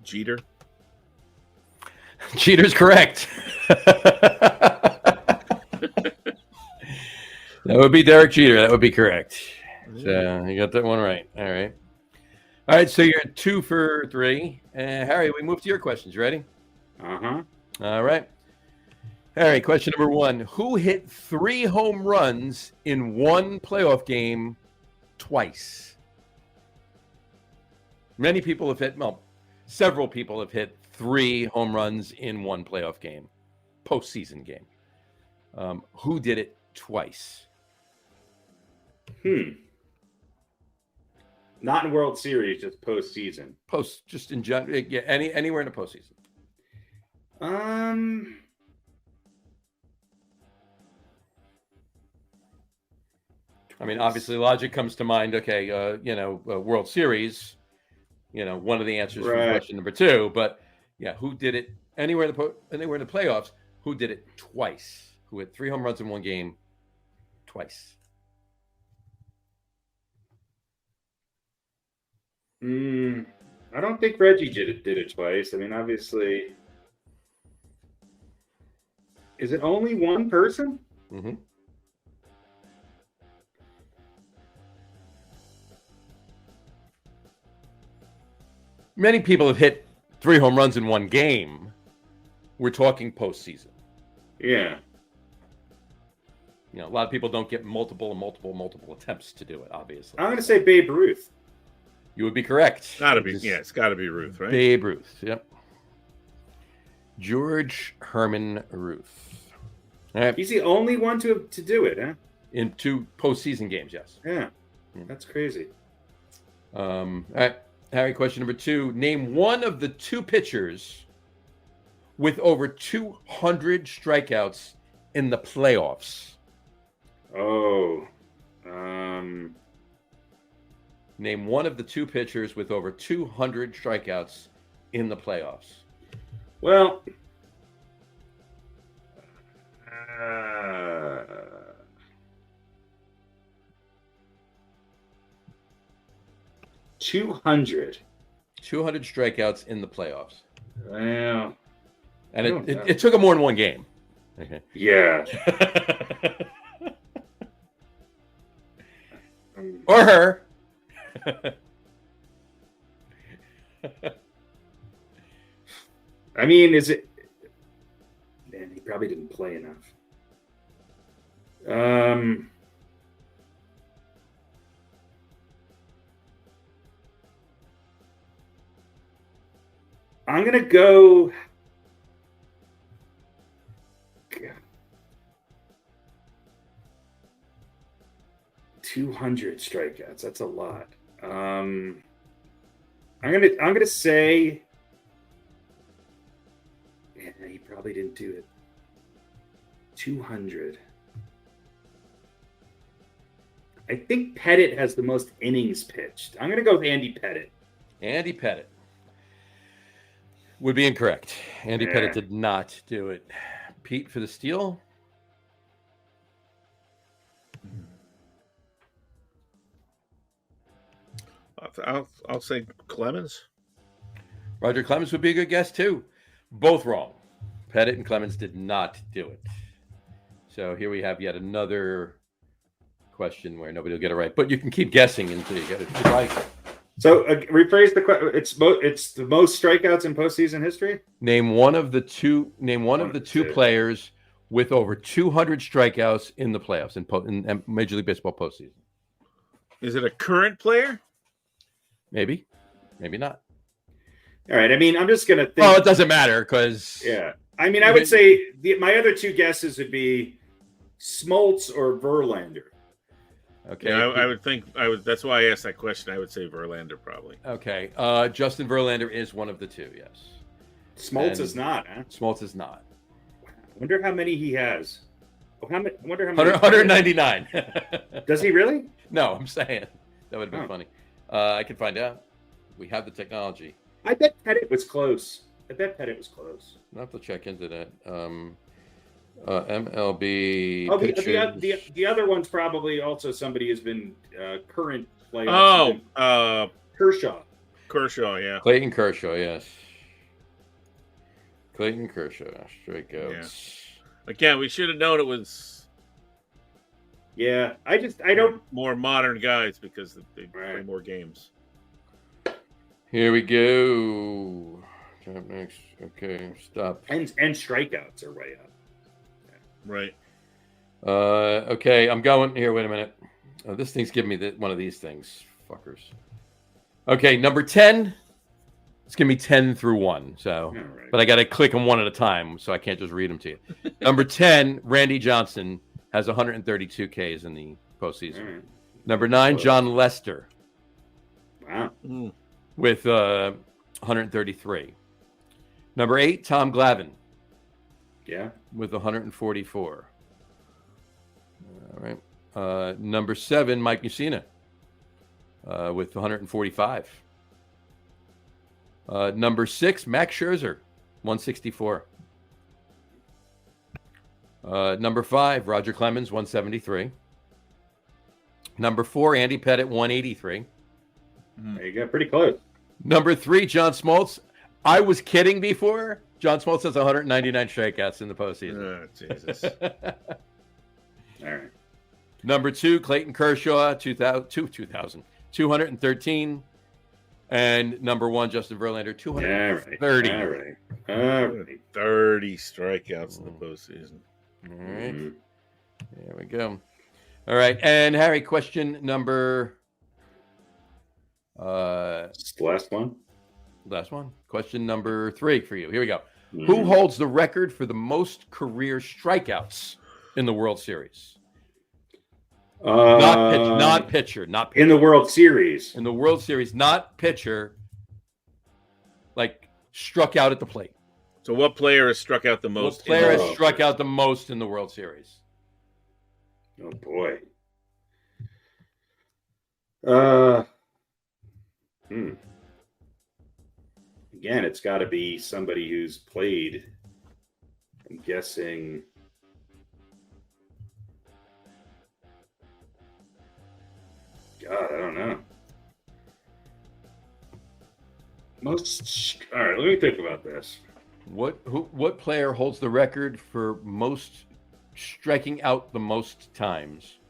Jeter. Cheater's correct. That would be Derek Jeter. That would be correct. So you got that one right. All right. All right. So you're 2 for 3. Harry, we move to your questions. You ready? Uh-huh. All right. Harry, question number 1. Who hit 3 home runs in one playoff game twice? Many people have hit, several people have hit 3 home runs in one playoff game, postseason game. Who did it twice? Not in World Series, just postseason. Just in general, yeah, anywhere in the postseason. I mean, obviously, logic comes to mind. Okay, World Series. One of the answers for Right. question number 2. But yeah, who did it anywhere in the playoffs? Who did it twice? Who hit 3 home runs in one game twice? I don't think Reggie did it twice. I mean, obviously, is it only one person? Mm-hmm. Many people have hit 3 home runs in one game. We're talking postseason. Yeah. A lot of people don't get multiple attempts to do it, obviously. I'm going to say Babe Ruth. You would be correct. It's got to be Ruth, right? Babe Ruth, yep. George Herman Ruth. All right. He's the only one to do it, huh? In 2 postseason games, yes. Yeah. That's crazy. All right. Harry, question number 2. Name one of the 2 pitchers with over 200 strikeouts in the playoffs. Oh. Name one of the 2 pitchers with over 200 strikeouts in the playoffs. Well, 200. 200 strikeouts in the playoffs. Well, And I don't know. it took him more than one game. Okay. Yeah. Or her. I mean, is it? Man, he probably didn't play enough. I'm gonna go. 200 strikeouts. That's a lot. I'm gonna say probably didn't do it. 200. I think Pettit has the most innings pitched. I'm going to go with Andy Pettit. Andy Pettit would be incorrect. Andy Pettit did not do it. Pete for the steal. I'll say Clemens. Roger Clemens would be a good guess too. Both wrong. Pettit and Clemens did not do it. So here we have yet another question where nobody will get it right, but you can keep guessing until you get it right. So rephrase the question. It's the most strikeouts in postseason history. Name one of the two players with over 200 strikeouts in the playoffs in Major League Baseball postseason. Is it a current player? Maybe not. All right. I mean, I'm just gonna think. Well, it doesn't matter because I mean, I would say my other two guesses would be Smoltz or Verlander. Okay. Yeah, I would think that's why I asked that question. I would say Verlander probably. Okay. Justin Verlander is one of the two, yes. Smoltz is not, huh? Smoltz is not. I wonder how many he has. I wonder how many. 199. Does he really? No, I'm saying. That would have been funny. I can find out. We have the technology. I bet Pettit was close. I'll have to check into that. MLB. Oh, pitchers. the other one's probably also somebody who's been current Oh, Kershaw. Kershaw, yeah. Clayton Kershaw, yes. Clayton Kershaw, strikeouts. Yeah. Again, we should have known it was. Yeah, I don't. More modern guys because they play more games. Here we go. Top next. Okay, stop. And strikeouts are way up. Right. Okay, I'm going here. Wait a minute. Oh, this thing's giving me one of these things. Fuckers. Okay, number 10. It's gonna be 10 through 1. So, but I got to click them one at a time, so I can't just read them to you. Number 10, Randy Johnson has 132 Ks in the postseason. Right. Number 9, John Lester. Wow. With 133. Number 8, Tom Glavine. Yeah. With 144. All right. Number 7, Mike Mussina. With 145. Number 6, Max Scherzer, 164. Number 5, Roger Clemens, 173. Number 4, Andy Pettit, 183. There you go. Pretty close. Number 3, John Smoltz. I was kidding before. John Smoltz has 199 strikeouts in the postseason. Oh, Jesus. All right. Number 2, Clayton Kershaw, 213. And number 1, Justin Verlander, 230. All right. 30 strikeouts in the postseason. All right. There we go. All right. And Harry, question number... It's the last one. Last one. Question number 3 for you. Here we go. Who holds the record for the most career strikeouts in the World Series? Not pitcher. In the World Series. In the World Series, not pitcher. Like struck out at the plate. So what player has struck out the most? What player has struck out the most in the World Series? Oh boy. Again, it's got to be somebody who's played. I'm guessing. God, I don't know. All right, let me think about this. What player holds the record for most striking out the most times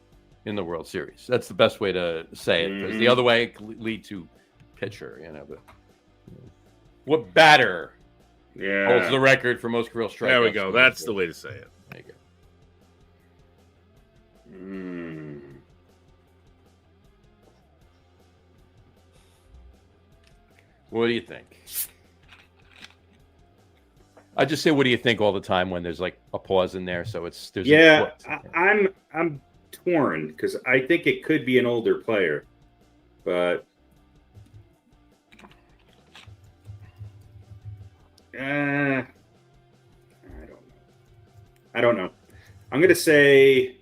in the World Series? That's the best way to say it, because the other way could lead to pitcher, But what batter holds the record for most career strikeouts? There we go. That's the way to say it. There you go. What do you think? I just say, what do you think all the time when there's like a pause in there? So I'm torn because I think it could be an older player, but I I don't know. I'm going to say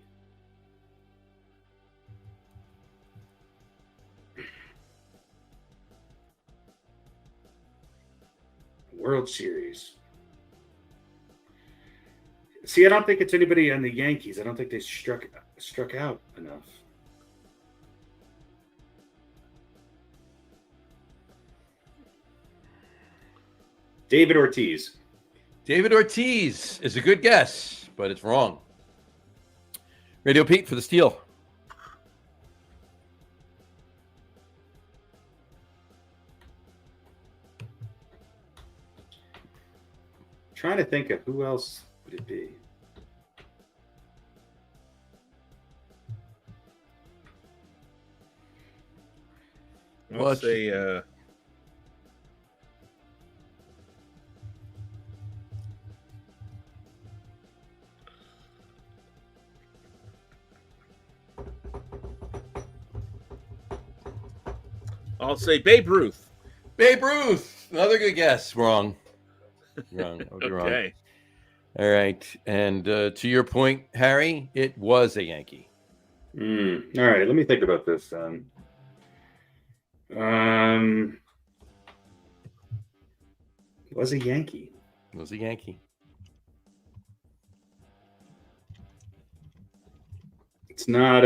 World Series. See, I don't think it's anybody on the Yankees. I don't think they struck out enough. David Ortiz. David Ortiz is a good guess, but it's wrong. Radio Pete for the steal. Trying to think of who else would it be. I'll say Babe Ruth. Babe Ruth. Another good guess. Wrong. Wrong. Okay. All right. And to your point, Harry, it was a Yankee. All right. Let me think about this then. Was a Yankee. It was a Yankee. It's not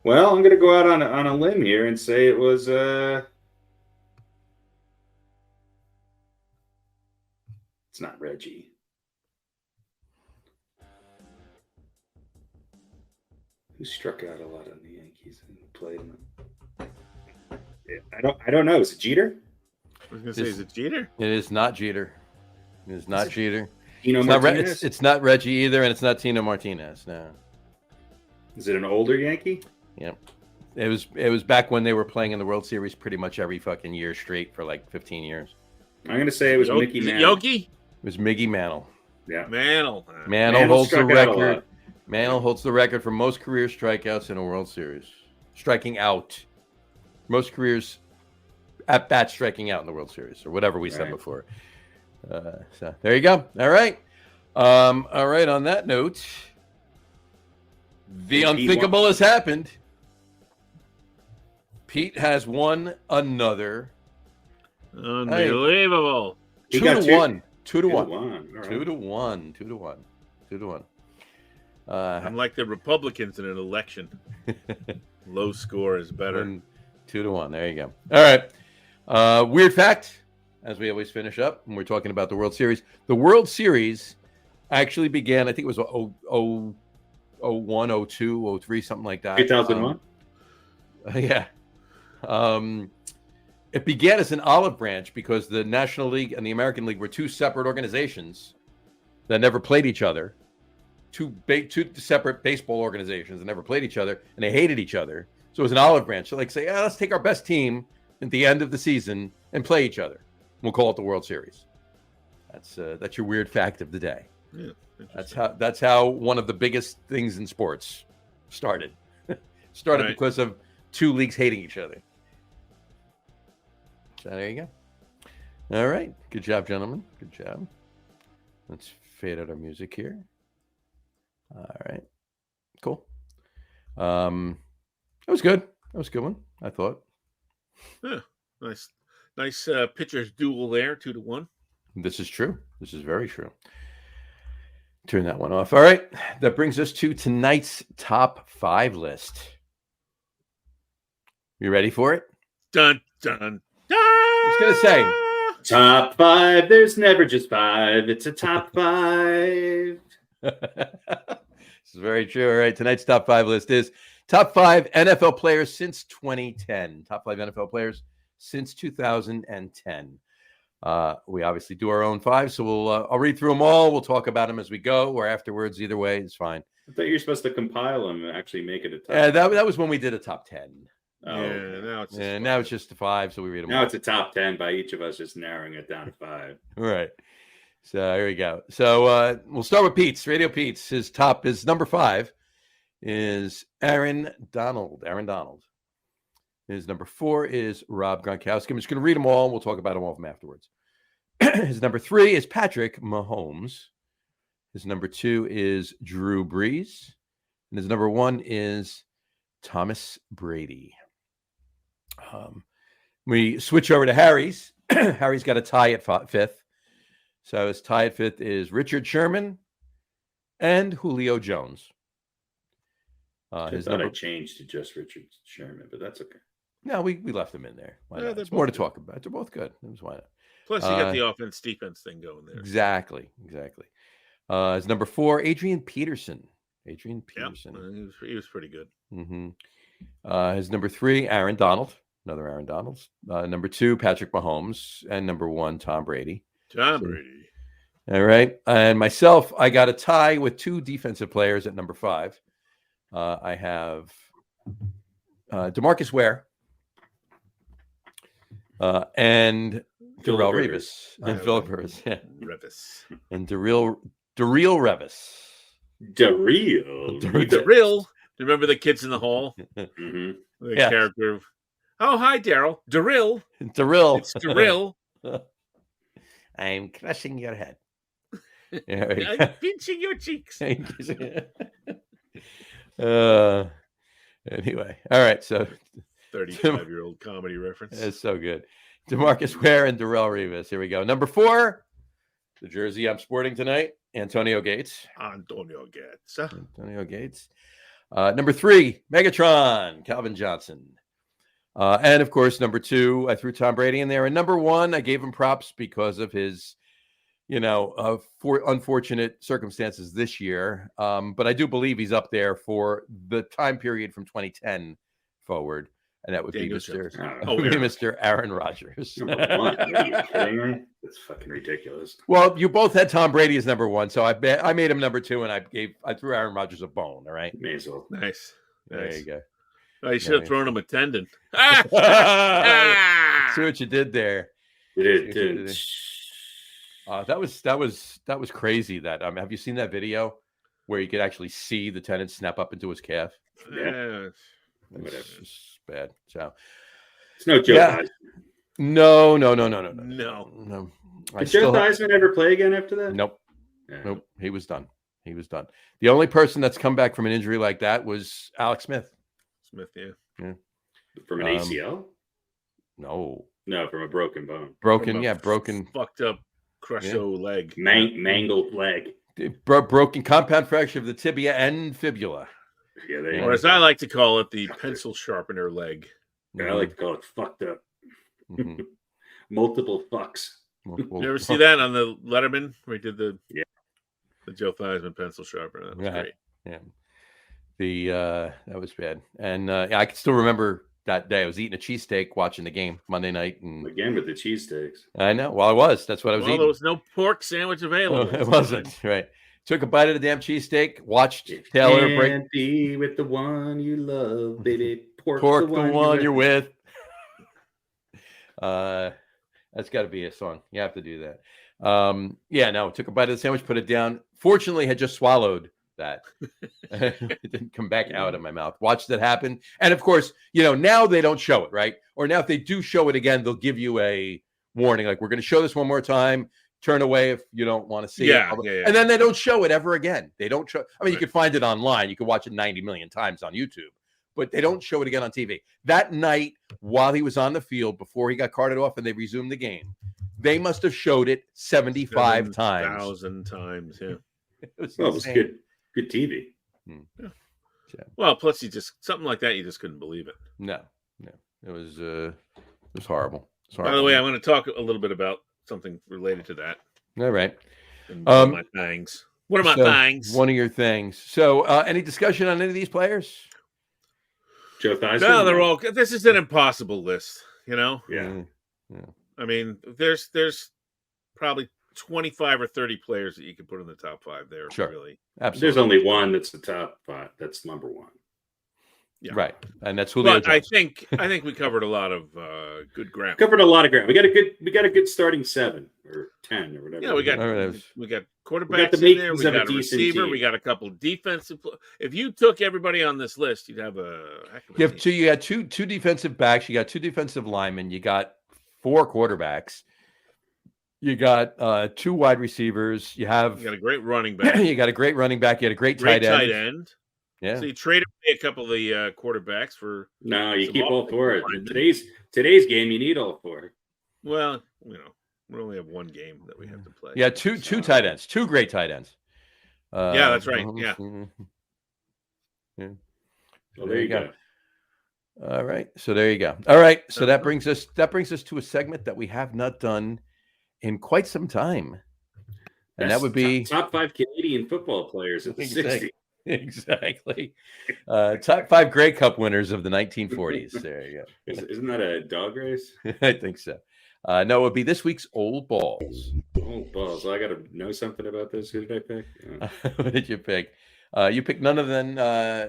well, I'm going to go out on a limb here and say it was it's not Reggie. Who struck out a lot on the Yankees and played them? I don't know. Is it Jeter? I was going to say, is it Jeter? It is not Jeter. It is not Jeter. Tino It's Martinez? it's not Reggie either, and it's not Tino Martinez. No. Is it an older Yankee? Yep. It was back when they were playing in the World Series pretty much every fucking year straight for like 15 years. I'm going to say it was Mickey Is it Mantle. Yogi? It was Miggy Mantle. Yeah. Mantle. Mantle holds the struck out a record. lot. Mantle holds the record for most career strikeouts in a World Series. Striking out. Most careers at bat striking out in the World Series, or whatever we said Right. before. So there you go. All right. All right. On that note, the And Pete unthinkable has happened. Pete has won another Unbelievable. He 2 got to two- 1. 2 to 1. All right. 2 to 1. 2 to 1. 2 to 1. I'm like the Republicans in an election. Low score is better. And 2 to 1. There you go. All right. Weird fact, as we always finish up when we're talking about the World Series. The World Series actually began, I think it was 01, 02, 03, something like that. 2001? Yeah. It began as an olive branch because the National League and the American League were two separate organizations that never played each other. Two separate baseball organizations that never played each other, and they hated each other. So it was an olive branch. So like say, let's take our best team at the end of the season and play each other. We'll call it the World Series. That's your weird fact of the day. Yeah, That's how one of the biggest things in sports started. Started Right. because of two leagues hating each other. So there you go. All right. Good job, gentlemen. Good job. Let's fade out our music here. All right. Cool. That was good. That was a good one, I thought. Yeah, nice pitcher's duel there, 2 to 1. This is true. This is very true. Turn that one off. All right. That brings us to tonight's top 5 list. You ready for it? Dun dun dun. I was going to say, Top 5. There's never just 5. It's a top 5. this is very true. All right. Tonight's top 5 list is top 5 NFL players since 2010. Top 5 NFL players since 2010. We obviously do our own 5, so I'll read through them all. We'll talk about them as we go or afterwards. Either way, it's fine. I thought you were supposed to compile them and actually make it a top. That was when we did a top 10. Oh, Yeah, okay. now it's just And now it's just the 5, so we read them Now all. it's a top 10 by each of us, just narrowing it down to 5. Right. So here we go. So we'll start with Pete's. Radio Pete's. His number 5 is Aaron Donald. Aaron Donald. His number 4 is Rob Gronkowski. I'm just going to read them all. We'll talk about all of them afterwards. His number 3 is Patrick Mahomes. His number 2 is Drew Brees. And his number 1 is Thomas Brady. We switch over to Harry's. Harry's got a tie at 5th. So his tie at 5th is Richard Sherman and Julio Jones. I thought I changed to just Richard Sherman, but that's okay. No, we left them in there. Why Yeah, not? they're It's more to both talk about. They're both good. That's why not. Plus, you got the offense-defense thing going there. Exactly. His number 4, Adrian Peterson. Yep, he was pretty good. Mm-hmm. His number 3, Aaron Donald. Another Aaron Donald. Number 2, Patrick Mahomes. And number 1, Tom Brady. Tom Brady. All right. And myself, I got a tie with 2 defensive players at number 5. I have DeMarcus Ware and Darrell Revis and Philip Rivers. Yeah. Revis. And Darrell Revis. Darrell. Darrell. Do you remember the kids in the hall? Mm-hmm. The character of, oh, hi, Daryl. Darrell. It's Darrell. I'm crushing your head. I'm pinching your cheeks. Anyway, all right. So 35-year-old comedy reference. That's so good. DeMarcus Ware and Darrell Revis. Here we go. Number 4, the jersey I'm sporting tonight, Antonio Gates. Antonio Gates. Number 3, Megatron, Calvin Johnson. And of course, number 2, I threw Tom Brady in there. And number 1, I gave him props because of his, unfortunate circumstances this year. But I do believe he's up there for the time period from 2010 forward. And that would be Mr. Aaron Rodgers. Number 1. Are you kidding me? That's fucking ridiculous. Well, you both had Tom Brady as number 1, so I made him number 2, and I threw Aaron Rodgers a bone. All right, may as well. Nice. There you go. Oh, you should have thrown him a tendon. See what you did there. It That was crazy. That have you seen that video where you could actually see the tendon snap up into his calf? Yeah. Whatever. It's bad. So it's no Joe Theismann. No. Did Joe Theismann ever play again after that? Nope. Yeah. Nope. He was done. The only person that's come back from an injury like that was Alex Smith. Yeah. From an ACL? No, from a broken bone. Broken. Fucked up Crusho leg. Mangled leg. Broken compound fracture of the tibia and fibula. Yeah, or as I like to call it, the pencil sharpener leg. I like to call it fucked up. Mm-hmm. Multiple fucks. You ever see that on the Letterman where he did the Joe Theismann pencil sharpener? That was great. Yeah. That was bad. And I can still remember that day. I was eating a cheesesteak watching the game Monday night. And again with the cheesesteaks. I know. Well, I was. That's what I was eating. There was no pork sandwich available. It wasn't. Right. Took a bite of the damn cheesesteak, watched Taylor break. Can't be with the one you love, baby. Pork the one you're with. That's got to be a song. You have to do that. Took a bite of the sandwich, put it down. Fortunately, had just swallowed that. It didn't come back out of my mouth. Watched it happen. And of course, now they don't show it, right? Or now if they do show it again, they'll give you a warning. Like, we're going to show this one more time. Turn away if you don't want to see it. And then they don't show it ever again. They don't show. I mean, you can find it online. You can watch it 90 million times on YouTube, but they don't show it again on TV. That night, while he was on the field, before he got carted off and they resumed the game, they must have showed it 75 times. 1,000 times, yeah. It was good TV. Yeah. Well, plus something like that, you just couldn't believe it. No. It was horrible. By the way, I'm going to talk a little bit about something related to that. All right. One of my things. What are my things? One of your things. So, any discussion on any of these players? Joe Theismann? No, they're all. This is an impossible list. Yeah. I mean, there's probably 25 or 30 players that you can put in the top 5 there. Sure. Really. Absolutely. There's only one that's the top 5. That's number 1. Yeah. Right. And that's Julio Jones. I think we covered a lot of good ground. Covered a lot of ground. We got a good starting 7. or 10 or whatever. Yeah, we got the quarterbacks in there. makings We of a got a decent receiver. team. We got a couple defensive. If you took everybody on this list, you'd have a heck of a You have team. two. You got two defensive backs. You got 2 defensive linemen. You got 4 quarterbacks. You got 2 wide receivers. You have You got a great running back. you got a great running back. You had a great Great tight end. Yeah. So you traded away a couple of the quarterbacks for. No, you some keep all 4. linemen. Today's game, you need all 4. Well, we only have one game that we have to play. Yeah, two tight ends. 2 great tight ends. Yeah, that's right. Yeah. Yeah. Well, there you go. All right. So there you go. All right. So that brings us to a segment that we have not done in quite some time. And that would be top 5 Canadian football players of the 60s. Exactly. Top 5 Grey Cup winners of the 1940s. There you go. Isn't that a dog race? I think so. No, it would be this week's Old Balls. Old balls. So I got to know something about this. Who did I pick? Yeah. What did you pick? You picked none other than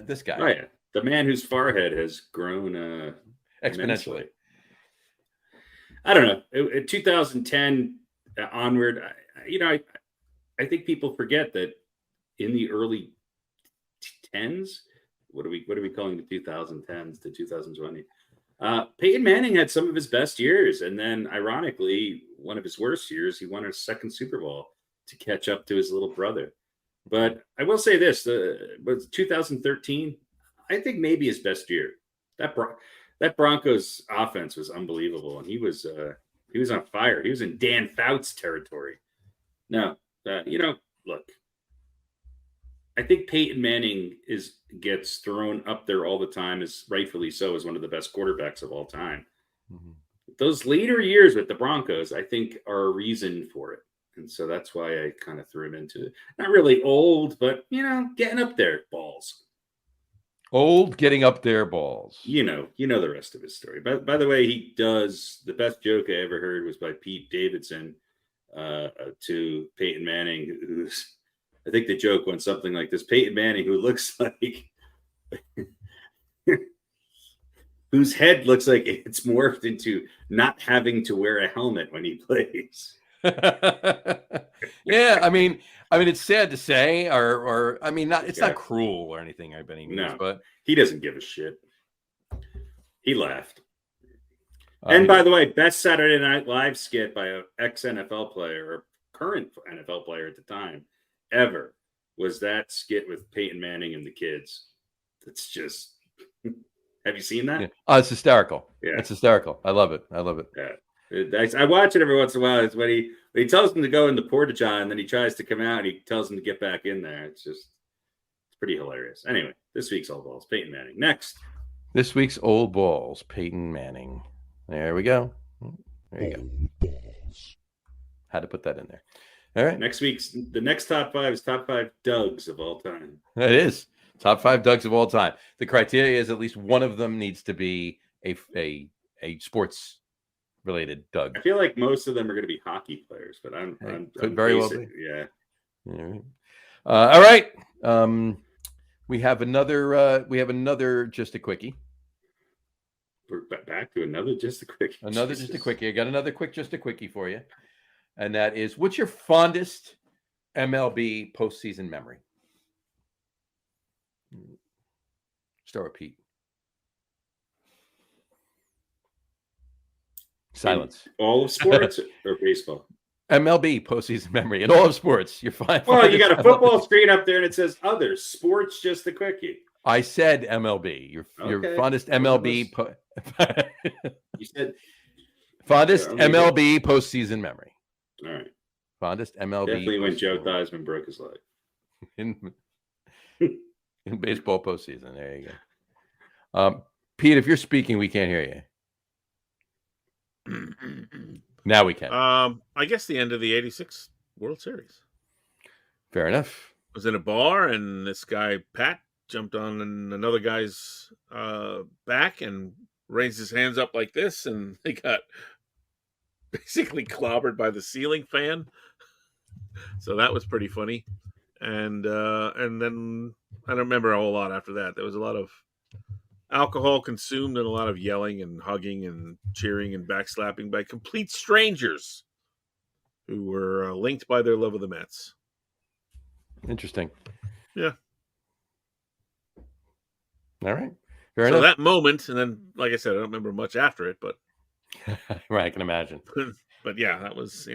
this guy. Oh, yeah. The man whose forehead has grown Exponentially. I don't know. In 2010 onward, I think people forget that in the early 10s, what are we calling the 2010s to 2020? Peyton Manning had some of his best years, and then ironically, one of his worst years, he won a second Super Bowl to catch up to his little brother. But I will say this: was 2013, I think maybe his best year. That Broncos offense was unbelievable, and he was on fire. He was in Dan Fouts territory. Now, look, I think Peyton Manning gets thrown up there all the time, as rightfully so, as one of the best quarterbacks of all time. Mm-hmm. Those later years with the Broncos, I think, are a reason for it. And so that's why I kind of threw him into not really old, but, getting up there, balls. Old, getting up there, balls. You know the rest of his story. By the way, the best joke I ever heard was by Pete Davidson to Peyton Manning, who's, I think the joke went something like this: Peyton Manning, who looks like, whose head looks like it's morphed into not having to wear a helmet when he plays. Yeah, I mean, it's sad to say, or it's not cruel or anything by any means, but he doesn't give a shit. He laughed. And by the way, best Saturday Night Live skit by an ex-NFL player or current NFL player at the time ever was that skit with Peyton Manning and the kids. It's just, have you seen that? Yeah. Oh, it's hysterical. Yeah, it's hysterical. I love it. Yeah, I watch it every once in a while. It's when he tells him to go in the porta-john, and then he tries to come out, and he tells him to get back in there. It's pretty hilarious. Anyway, this week's Old Balls, Peyton Manning. Next. This week's Old Balls, Peyton Manning. There we go. There you go. Had to put that in there. All right. The next top 5 is top 5 Dougs of all time. It is. Top 5 Dougs of all time. The criteria is at least one of them needs to be a sports related Doug. I feel like most of them are going to be hockey players, but I'm very well be. Yeah. All right. We have another just a quickie. We're back to another just a quickie. Just a quickie. I got another just a quickie for you. And that is, what's your fondest MLB postseason memory? Start with Pete. Silence. In all of sports or baseball? MLB postseason memory in all of sports. You're fine. Well, you got a football screen up there and it says others. Sports, just a quickie. I said MLB. Your fondest MLB. You said fondest MLB postseason memory. All right. Fondest MLB. Definitely when Joe Theismann broke his leg. In baseball postseason. There you go. Pete, if you're speaking, we can't hear you. Now we can. I guess the end of the '86 World Series. Fair enough. I was in a bar, and this guy Pat jumped on another guy's back and raised his hands up like this, and they got basically clobbered by the ceiling fan. So that was pretty funny. And then I don't remember a whole lot after that. There was a lot of alcohol consumed and a lot of yelling and hugging and cheering and backslapping by complete strangers who were linked by their love of the Mets. Interesting. Yeah. All right. Fair So enough. that moment, and then, like I said, I don't remember much after it, but Right, I can imagine. but yeah, that was,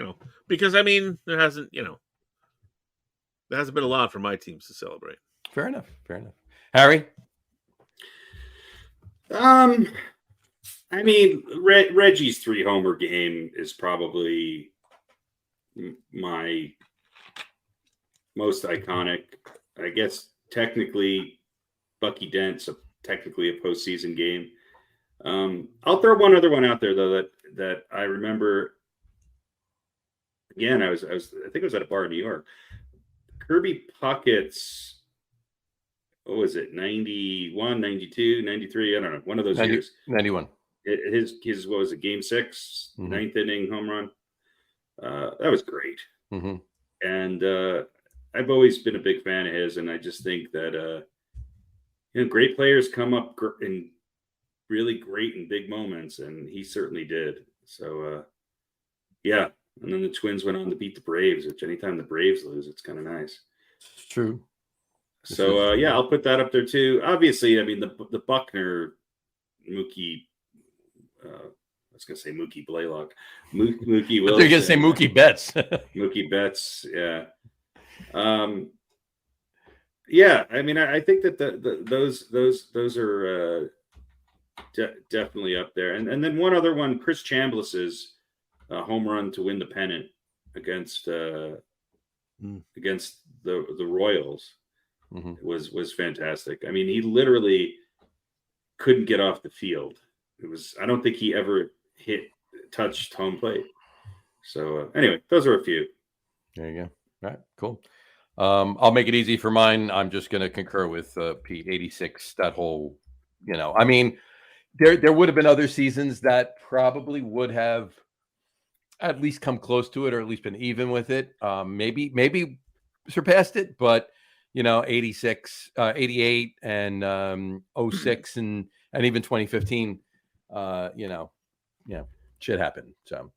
because I mean, there hasn't been a lot for my teams to celebrate. Fair enough. Harry? I mean, Reggie's 3-homer game is probably my most iconic. I guess technically, Bucky Dent's technically a postseason game. I'll throw one other one out there though that I remember. Again, I think I was at a bar in New York. Kirby Puckett's, what was it, 91, 92, 93? I don't know, one of those years. 91. His what was it, game 6, ninth inning home run. That was great. Mm-hmm. And I've always been a big fan of his, and I just think that great players come up in really great and big moments, and he certainly did. So yeah. And then the Twins went on to beat the Braves, which anytime the Braves lose, it's kind of nice. It's true. So yeah, I'll put that up there too. Obviously, I mean the Buckner, Mookie. I was gonna say Mookie Blaylock, Mookie Wilson. They're gonna say Mookie Betts. Mookie Betts, yeah. Yeah, I mean, I think that those are definitely up there. And then one other one, Chris Chambliss's home run to win the pennant against the Royals was fantastic. I mean, he literally couldn't get off the field. I don't think he ever touched home plate. So anyway, those are a few. There you go. All right, cool. I'll make it easy for mine. I'm just going to concur with Pete. 86. That whole, I mean, there would have been other seasons that probably would have at least come close to it, or at least been even with it. Maybe surpassed it, but 86, 88, and 06, and even 2015. Shit happened. So,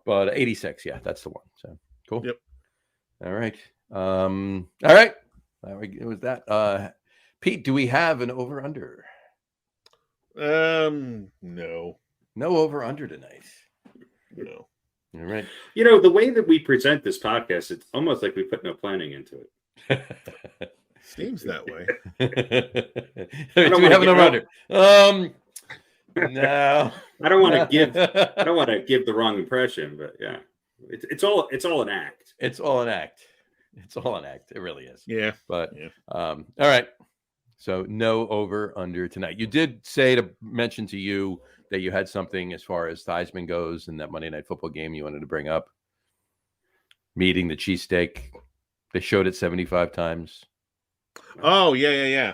but 86, yeah, that's the one. So cool. Yep. All right. All right. It was that. Pete, do we have an over under? No. No over under tonight. No. All right. The way that we present this podcast, it's almost like we put no planning into it. Seems that way. Do we have an over under? No. I don't want to give the wrong impression, but yeah. It's all an act. It's all an act. It really is. Yeah. But all right. So no over under tonight. You did say to mention to you that you had something as far as Theismann goes in that Monday Night Football game you wanted to bring up. Meeting the cheesesteak. They showed it 75 times. Oh, yeah.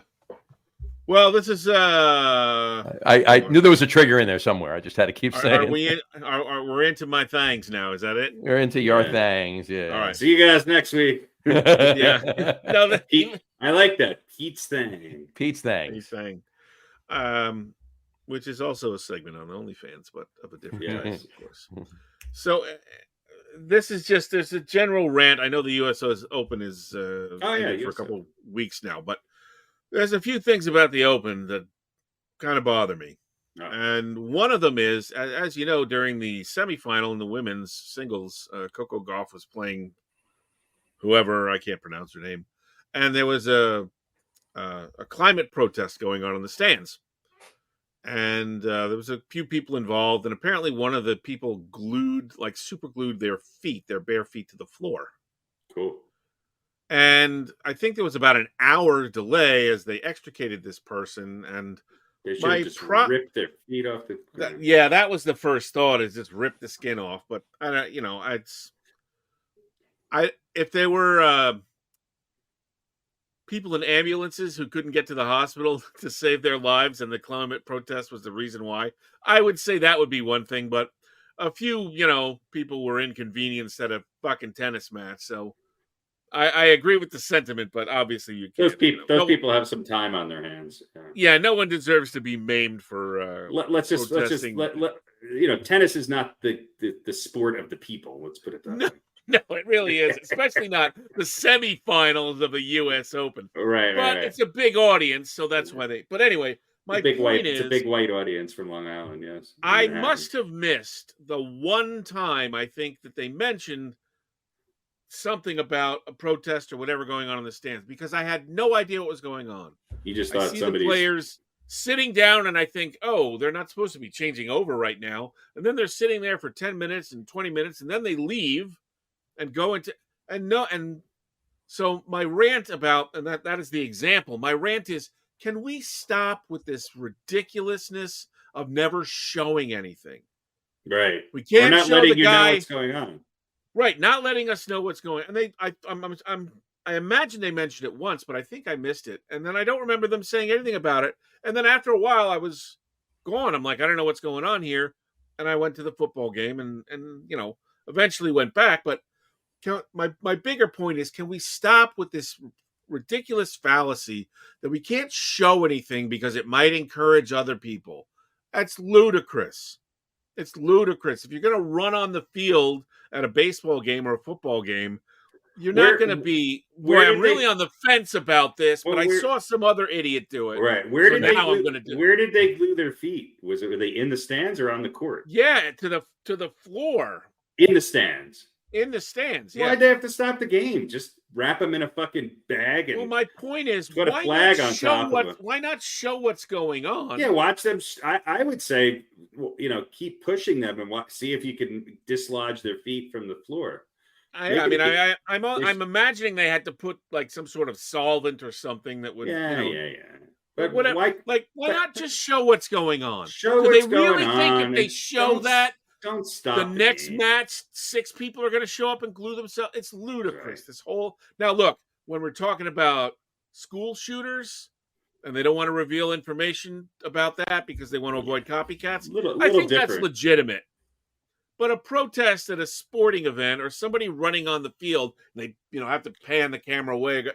Well, this is I knew there was a trigger in there somewhere. I just had to keep saying. We're into my thangs now. Is that it? We're into your thangs. Yeah. All right. See you guys next week. Yeah. No, I like that. Pete's thing. Pete's thing. He's saying, which is also a segment on OnlyFans, but of a different size, of course. So this is just there's a general rant. I know the U.S. Open is for a couple weeks now, but there's a few things about the Open that kind of bother me. Oh. And one of them is, as you know, during the semifinal in the women's singles, Coco Gauff was playing whoever, I can't pronounce her name. And there was a climate protest going on in the stands. And there was a few people involved. And apparently one of the people super glued their bare feet to the floor. Cool. And I think there was about an hour delay as they extricated this person. And they should have just ripped their feet off the ground. That was the first thought, is just rip the skin off. But if there were people in ambulances who couldn't get to the hospital to save their lives and the climate protest was the reason why, I would say that would be one thing. But a few, people were inconvenienced at a fucking tennis match. So I agree with the sentiment, but obviously you can't. Those people have some time on their hands. Yeah, no one deserves to be maimed for tennis is not the sport of the people. Let's put it that way. No, it really is, especially not the semifinals of the U.S. Open. Right, But right. it's a big audience, so that's why they. But anyway, my point is, it's a big white audience from Long Island. Yes, I must have missed the one time I think that they mentioned something about a protest or whatever going on in the stands, because I had no idea what was going on. You just I thought see somebody's the players sitting down, and I think, oh, they're not supposed to be changing over right now. And then they're sitting there for 10 minutes and 20 minutes, and then they leave and go into and so my rant about, and that is the example. My rant is, can we stop with this ridiculousn's of never showing anything? right. We can't We're not show letting the you guy know what's going on. right, not letting us know what's going on. And I imagine they mentioned it once, but I think I missed it. And then I don't remember them saying anything about it. And then after a while, I was gone. I'm like, I don't know what's going on here. And I went to the football game and eventually went back. But my bigger point is, can we stop with this ridiculous fallacy that we can't show anything because it might encourage other people? That's ludicrous. It's ludicrous. If you're going to run on the field at a baseball game or a football game, you're not going to be where I'm really on the fence about this, but I saw some other idiot do it. Right. Where did they glue their feet? Were they in the stands or on the court? Yeah, to the floor. In the stands. In the stands. Yeah. Why'd they have to stop the game? Just wrap them in a fucking bag and my point is, put a flag on top of them. Why not show what's going on? Yeah, watch them. I would say, keep pushing them and see if you can dislodge their feet from the floor. I'm imagining they had to put like some sort of solvent or something that would. Yeah. But whatever. Why not just show what's going on? Show what's going on. Do they really think if they show that? Don't stop the next game. match, 6 people are going to show up and glue themselves. It's ludicrous. Right. This whole now, look, when we're talking about school shooters, and they don't want to reveal information about that because they want to avoid copycats. I think that's legitimate. But a protest at a sporting event or somebody running on the field, they have to pan the camera away.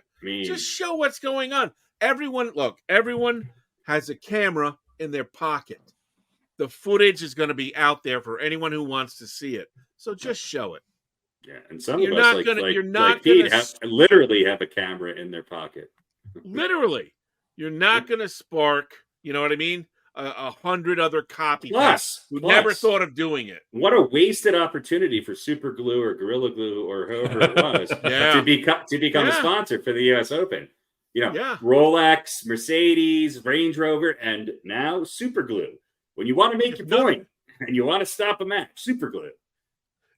Just show what's going on. Everyone has a camera in their pocket. The footage is going to be out there for anyone who wants to see it. So just show it. Yeah, and some of us, like Pete, literally have a camera in their pocket. Literally. You're not going to spark, you know what I mean? 100 other copycats who never thought of doing it. What a wasted opportunity for Super Glue or Gorilla Glue or whoever it was to become a sponsor for the U.S. Open. Rolex, Mercedes, Range Rover, and now Super Glue. When you want to make your point and you want to stop a match, Super Glue.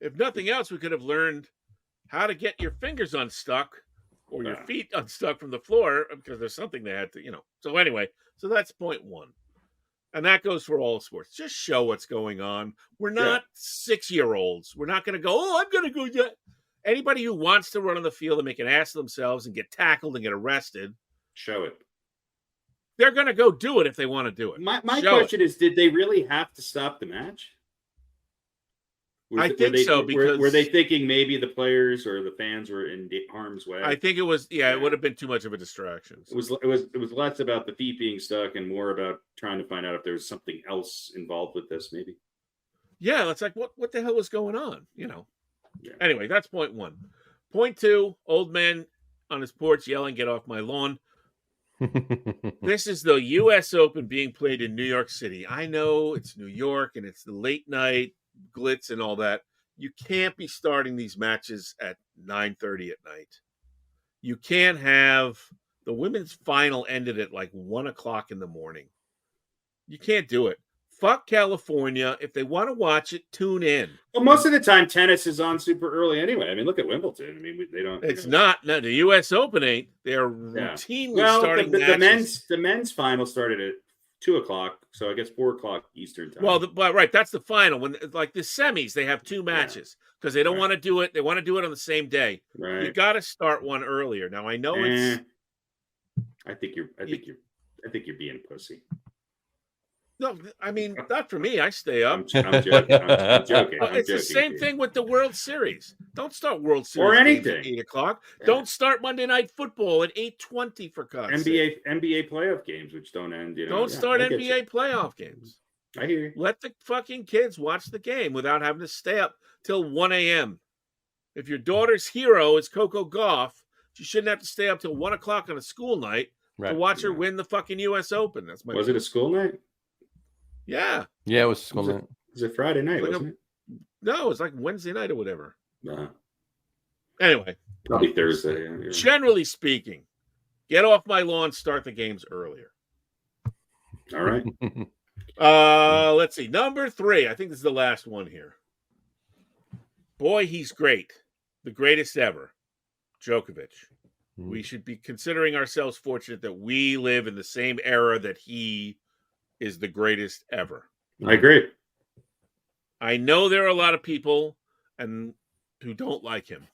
If nothing else, we could have learned how to get your fingers unstuck or your feet unstuck from the floor because there's something they had to, So anyway, that's point one. And that goes for all sports. Just show what's going on. We're not 6-year-olds. We're not going to go, I'm going to go. Anybody who wants to run on the field and make an ass of themselves and get tackled and get arrested. Show it. They're going to go do it if they want to do it. My question is, did they really have to stop the match? I think so, because were they thinking maybe the players or the fans were in harm's way? I think it was. It would have been too much of a distraction. So. It was less about the feet being stuck and more about trying to find out if there was something else involved with this. Maybe. Yeah, it's like what the hell was going on? Yeah. Anyway, that's point one. Point two: old man on his porch yelling, "Get off my lawn!" This is the U.S. Open being played in New York City. I know it's New York and it's the late night glitz and all that. You can't be starting these matches at 9:30 at night. You can't have the women's final ended at like 1:00 in the morning. You can't do it. Fuck California. If they want to watch it, tune in. Well, most of the time, tennis is on super early anyway. I mean, look at Wimbledon. I mean, they don't. It's not. No, the U.S. Open ain't. They're routinely starting matches. The men's final started at 2:00, so I guess 4:00 Eastern time. Well, but that's the final. When like the semis, they have 2 matches because they don't want to do it. They want to do it on the same day. Right. You got to start one earlier. Now I know it's. I think you're being a pussy. No, I mean not for me. I stay up. I'm joking. I'm joking. It's the same thing with the World Series. Don't start World Series or anything at 8:00. Yeah. Don't start Monday Night Football at 8:20 for God's sake. NBA playoff games, which don't end. Don't start NBA playoff games. I hear you. Let the fucking kids watch the game without having to stay up till 1 a.m. If your daughter's hero is Coco Gauff, she shouldn't have to stay up till 1 o'clock on a school night to watch her win the fucking U.S. Open. That's my. Was it a school night? Yeah. Yeah, it was school night. Was it Friday night? Wasn't it? No, it was like Wednesday night or whatever. No. Anyway, Probably Thursday. Yeah. generally speaking, get off my lawn, start the games earlier. All right. Let's see. Number 3. I think this is the last one here. Boy, he's great. The greatest ever. Djokovic. We should be considering ourselves fortunate that we live in the same era that he is the greatest ever. I agree. I know there are a lot of people who don't like him.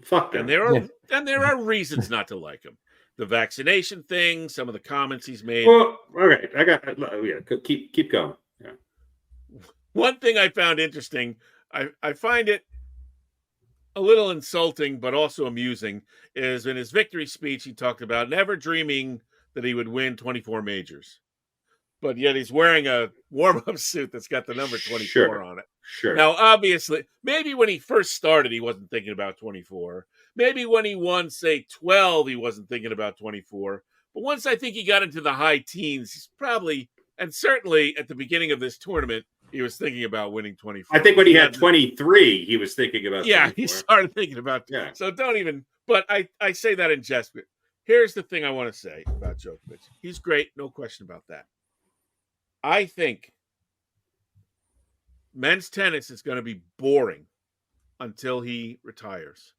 Fuck them. And there are reasons not to like him. The vaccination thing, some of the comments he's made. Well, all right. Keep going. Yeah. One thing I found interesting, I find it a little insulting, but also amusing, is in his victory speech, he talked about never dreaming that he would win 24 majors. But yet he's wearing a warm-up suit that's got the number 24 on it. Sure. Now, obviously, maybe when he first started, he wasn't thinking about 24. Maybe when he won, say, 12, he wasn't thinking about 24. But once I think he got into the high teens, he's probably, and certainly at the beginning of this tournament, he was thinking about winning 24. I think when he had 23, he was thinking about 24. He started thinking about So don't even, but I say that in jest. But here's the thing I want to say about Djokovic. He's great, no question about that. I think men's tennis is going to be boring until he retires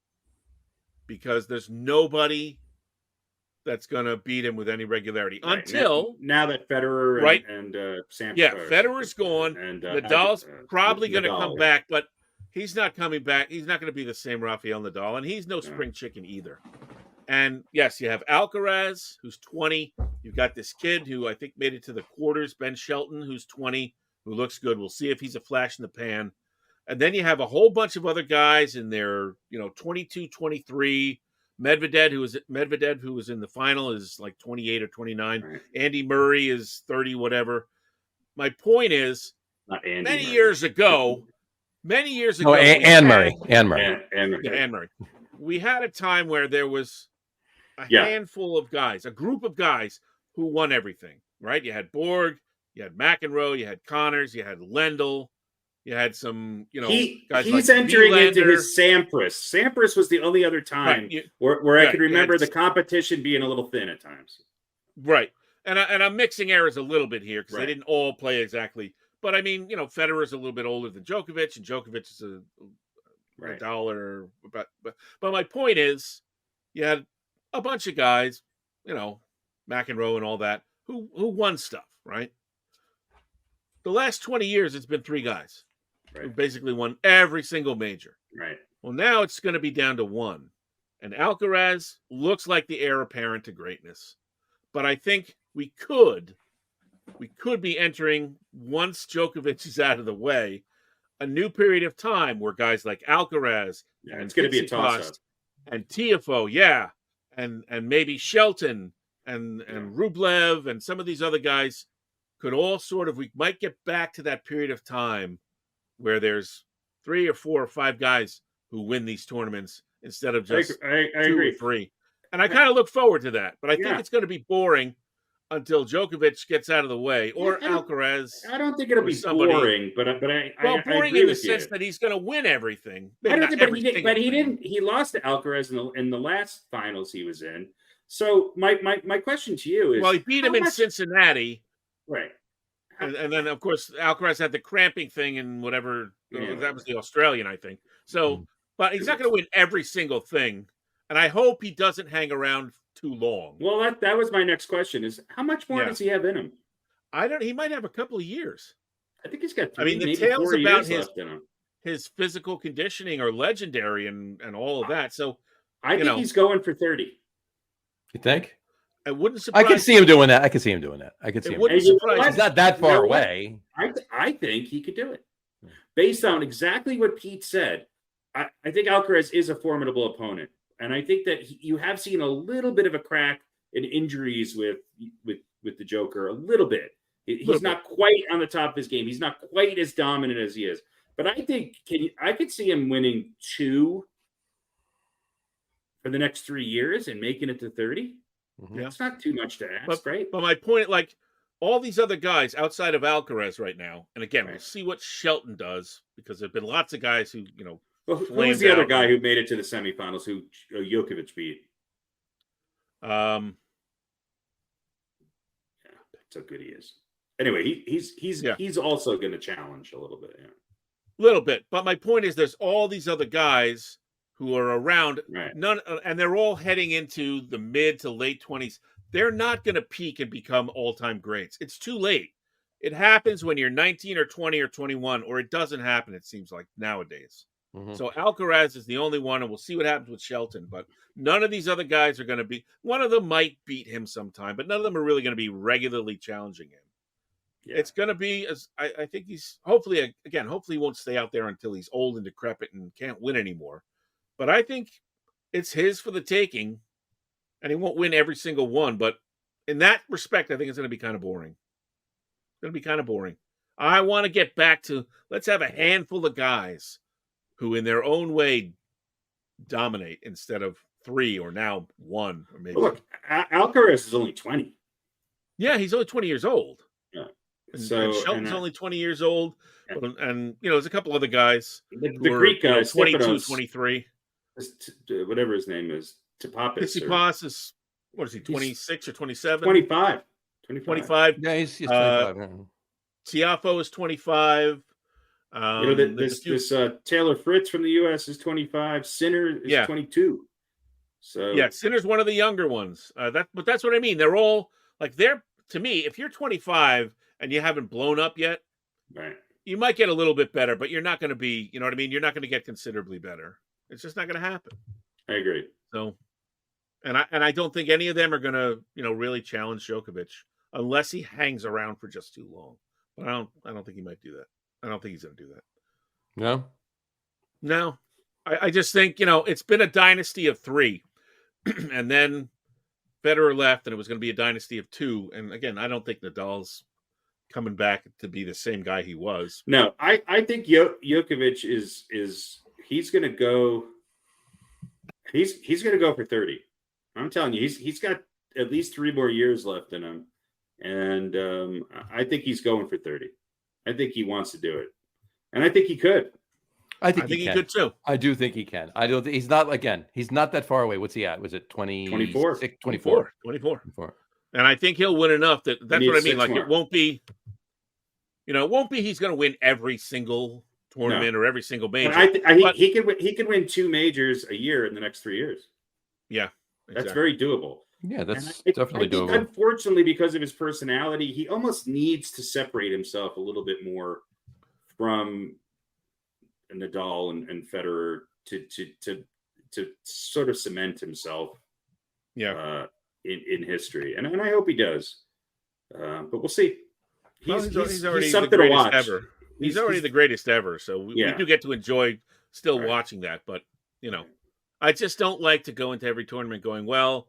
because there's nobody that's going to beat him with any regularity until now that Federer and Sampras. Yeah, Federer's gone. And Nadal's probably going to come back, but he's not coming back. He's not going to be the same Rafael Nadal, and he's no spring chicken either. And yes, you have Alcaraz, who's 20. You've got this kid who I think made it to the quarters, Ben Shelton, who's 20, who looks good. We'll see if he's a flash in the pan. And then you have a whole bunch of other guys in their, 22, 23. Medvedev, who was in the final, is like 28 or 29. Right. Andy Murray is 30, whatever. My point is, many years ago. Anne Murray. We had a time where there was a handful of guys, a group of guys who won everything, right? You had Borg, you had McEnroe, you had Connors, you had Lendl, you had some, guys. He's like entering into his Sampras. Sampras was the only other time where I could remember the competition being a little thin at times. Right. And I'm mixing eras a little bit here because they didn't all play exactly. But I mean, Federer's a little bit older than Djokovic, and Djokovic is a dollar. But my point is, you had a bunch of guys, McEnroe and all that, who won stuff, right? The last 20 years, it's been 3 guys who basically won every single major. Right. Well, now it's going to be down to 1. And Alcaraz looks like the heir apparent to greatness. But I think we could be entering, once Djokovic is out of the way, a new period of time where guys like Alcaraz and it's going to be a toss-up. And Tiafoe, and maybe Shelton and Rublev and some of these other guys could all we might get back to that period of time where there's 3 or 4 or 5 guys who win these tournaments instead of just I 2 agree. or 3. And I kind of look forward to that, but I think it's going to be boring until Djokovic gets out of the way, or Alcaraz. I don't think it'll be boring, but boring in the sense that he's going to win everything. But he didn't. He lost to Alcaraz in the last finals he was in. So my question to you is: well, he beat him in Cincinnati, right? And then of course Alcaraz had the cramping thing and whatever. That was the Australian, I think. So, but he's not going to win every single thing, and I hope he doesn't hang around too long. Well, that was my next question: is how much more does he have in him? He might have a couple of years. I think he's got. The tales about his physical conditioning are legendary and all of that. So I think he's going for 30. You think? It wouldn't surprise. I could see him doing that. I could see him. Wouldn't surprise. He's not that far away. I think he could do it, based on exactly what Pete said. I think Alcaraz is a formidable opponent. And I think that you have seen a little bit of a crack in injuries with the Joker, a little bit. He's not quite on the top of his game. He's not quite as dominant as he is. But I think I could see him winning 2 for the next 3 years and making it to 30. Mhm. That's not too much to ask, right? But my point, like all these other guys outside of Alcaraz right now, and again, we'll Right. see what Shelton does because there've been lots of guys who, Well, who was flamed the other out. guy who made it to the semifinals who Djokovic beat? um, Yeah, that's how good he is. Anyway, he's also going to challenge a little bit. Yeah. little bit. But my point is, there's all these other guys who are around, Right. and they're all heading into the mid to late 20s. They're not going to peak and become all-time greats. It's too late. It happens when you're 19 or 20 or 21, or it doesn't happen, it seems like, nowadays. Mhm. So Alcaraz is the only one, and we'll see what happens with Shelton. But none of these other guys are going to be. One of them might beat him sometime, but none of them are really going to be regularly challenging him. Yeah. It's going to be, as I think he's hopefully he won't stay out there until he's old and decrepit and can't win anymore. But I think it's his for the taking, and he won't win every single one. But in that respect, I think it's going to be kind of boring. It's going to be kind of boring. I want to get back to, let's have a handful of guys who in their own way dominate instead of 3 or now 1 or maybe. Well, look, Alcaraz is only 20. Yeah, he's only 20 years old. Yeah. And and Shelton's only 20 years old. Yeah. And there's a couple other guys. the who are, Greek guy, 22, Stefanos, 23. whatever his name is, Tipapis. Tsitsipas is, what is he, 26 or 27? 25. 25. Yeah, he's 25. yeah. Tiafoe is 25. This Taylor Fritz from the U.S. is 25. Sinner is 22. So yeah, Sinner's one of the younger ones. But that's what I mean. They're all like to me. If you're 25 and you haven't blown up yet, right, you might get a little bit better, but you're not going to be. You know what I mean? You're not going to get considerably better. It's just not going to happen. I agree. So, and I don't think any of them are going to really challenge Djokovic unless he hangs around for just too long. But I don't think he might do that. I don't think he's going to do that. No. I just think, it's been a dynasty of 3. And then Federer left, and it was going to be a dynasty of 2. And again, I don't think Nadal's coming back to be the same guy he was. No, I think Djokovic is he's going to go. He's going to go for 30. I'm telling you, he's got at least 3 more years left in him, and I think he's going for 30. I think he wants to do it, and I think he could. I think he can. Could too. I do think he can. I don't. He's not that far away. What's he at? Was it 24? 24. And I think he'll win enough that's what I mean. Like more. It won't be he's going to win every single tournament or every single major. But he could win 2 majors a year in the next 3 years. Yeah, exactly. That's very doable. Yeah, that's definitely doable. Unfortunately, because of his personality, he almost needs to separate himself a little bit more from Nadal and Federer to sort of cement himself in history. And I hope he does. But we'll see. He's already something to watch. Ever. He's already the greatest ever. So we do get to enjoy still watching that. But, I just don't like to go into every tournament going, well,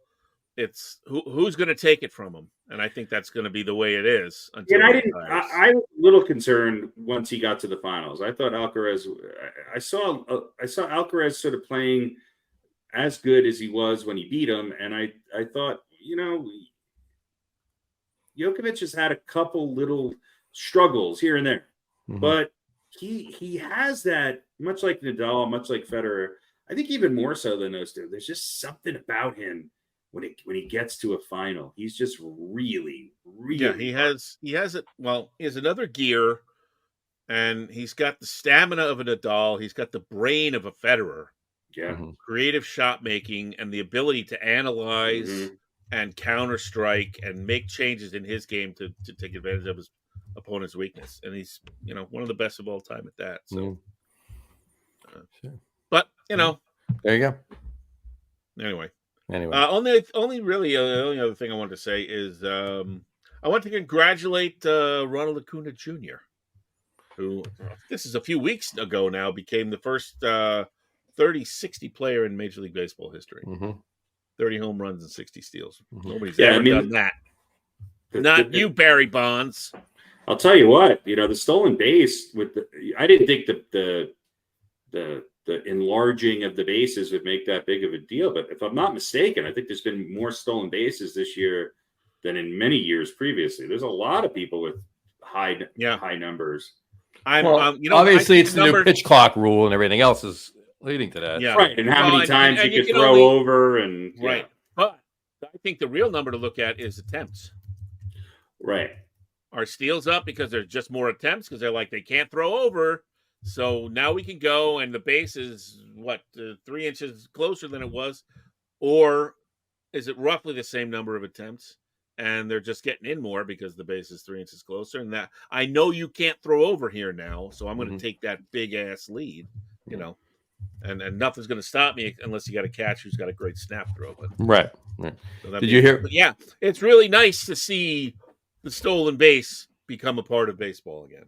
it's who's going to take it from him. And I think that's going to be the way it is. I was a little concerned once he got to the finals. I thought Alcaraz, I saw Alcaraz sort of playing as good as he was when he beat him. And I thought, Djokovic has had a couple little struggles here and there, but he has that, much like Nadal, much like Federer. I think even more so than those two. There's just something about him when he gets to a final. He's just really, really. Yeah, he has it. Well, he has another gear, and he's got the stamina of a Nadal. He's got the brain of a Federer. Yeah, creative shot making and the ability to analyze and counter strike and make changes in his game to take advantage of his opponent's weakness. And he's one of the best of all time at that. So, sure. But there you go. Anyway, only really the only other thing I wanted to say is I want to congratulate Ronald Acuna Jr., who this is a few weeks ago now became the first 30-60 player in Major League Baseball history. 30 home runs and 60 steals. Nobody's ever done that. Not you, Barry Bonds. I'll tell you what, the stolen base I didn't think the the enlarging of the bases would make that big of a deal. But if I'm not mistaken, I think there's been more stolen bases this year than in many years previously. There's a lot of people with high numbers. Obviously, it's the new pitch clock rule, and everything else is leading to that. Yeah, right. And how many times you could throw over, and right. But I think the real number to look at is attempts. Right. Are steals up because there's just more attempts because they're like they can't throw over, so now we can go and the base is 3 inches closer than it was, or is it roughly the same number of attempts? And they're just getting in more because the base is 3 inches closer. And that I know you can't throw over here now, so I'm going to take that big ass lead, and nothing's going to stop me unless you got a catcher who's got a great snap throw. But, right. So Did you hear? But yeah, it's really nice to see the stolen base become a part of baseball again,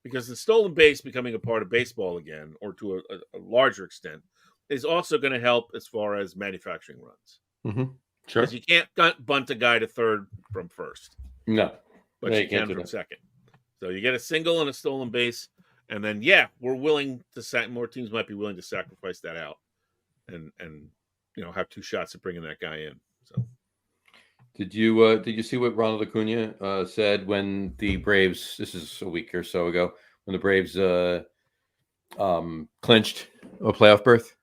because the stolen base becoming a part of baseball again, or to a larger extent, is also going to help as far as manufacturing runs. Mm-hmm. Sure. Because you can't bunt a guy to third from first. No. But you can from second. So you get a single and a stolen base. And then, we're willing to more teams might be willing to sacrifice that out and have 2 shots at bringing that guy in. So did you see what Ronald Acuna said when the Braves, this is a week or so ago, when the Braves clinched a playoff berth?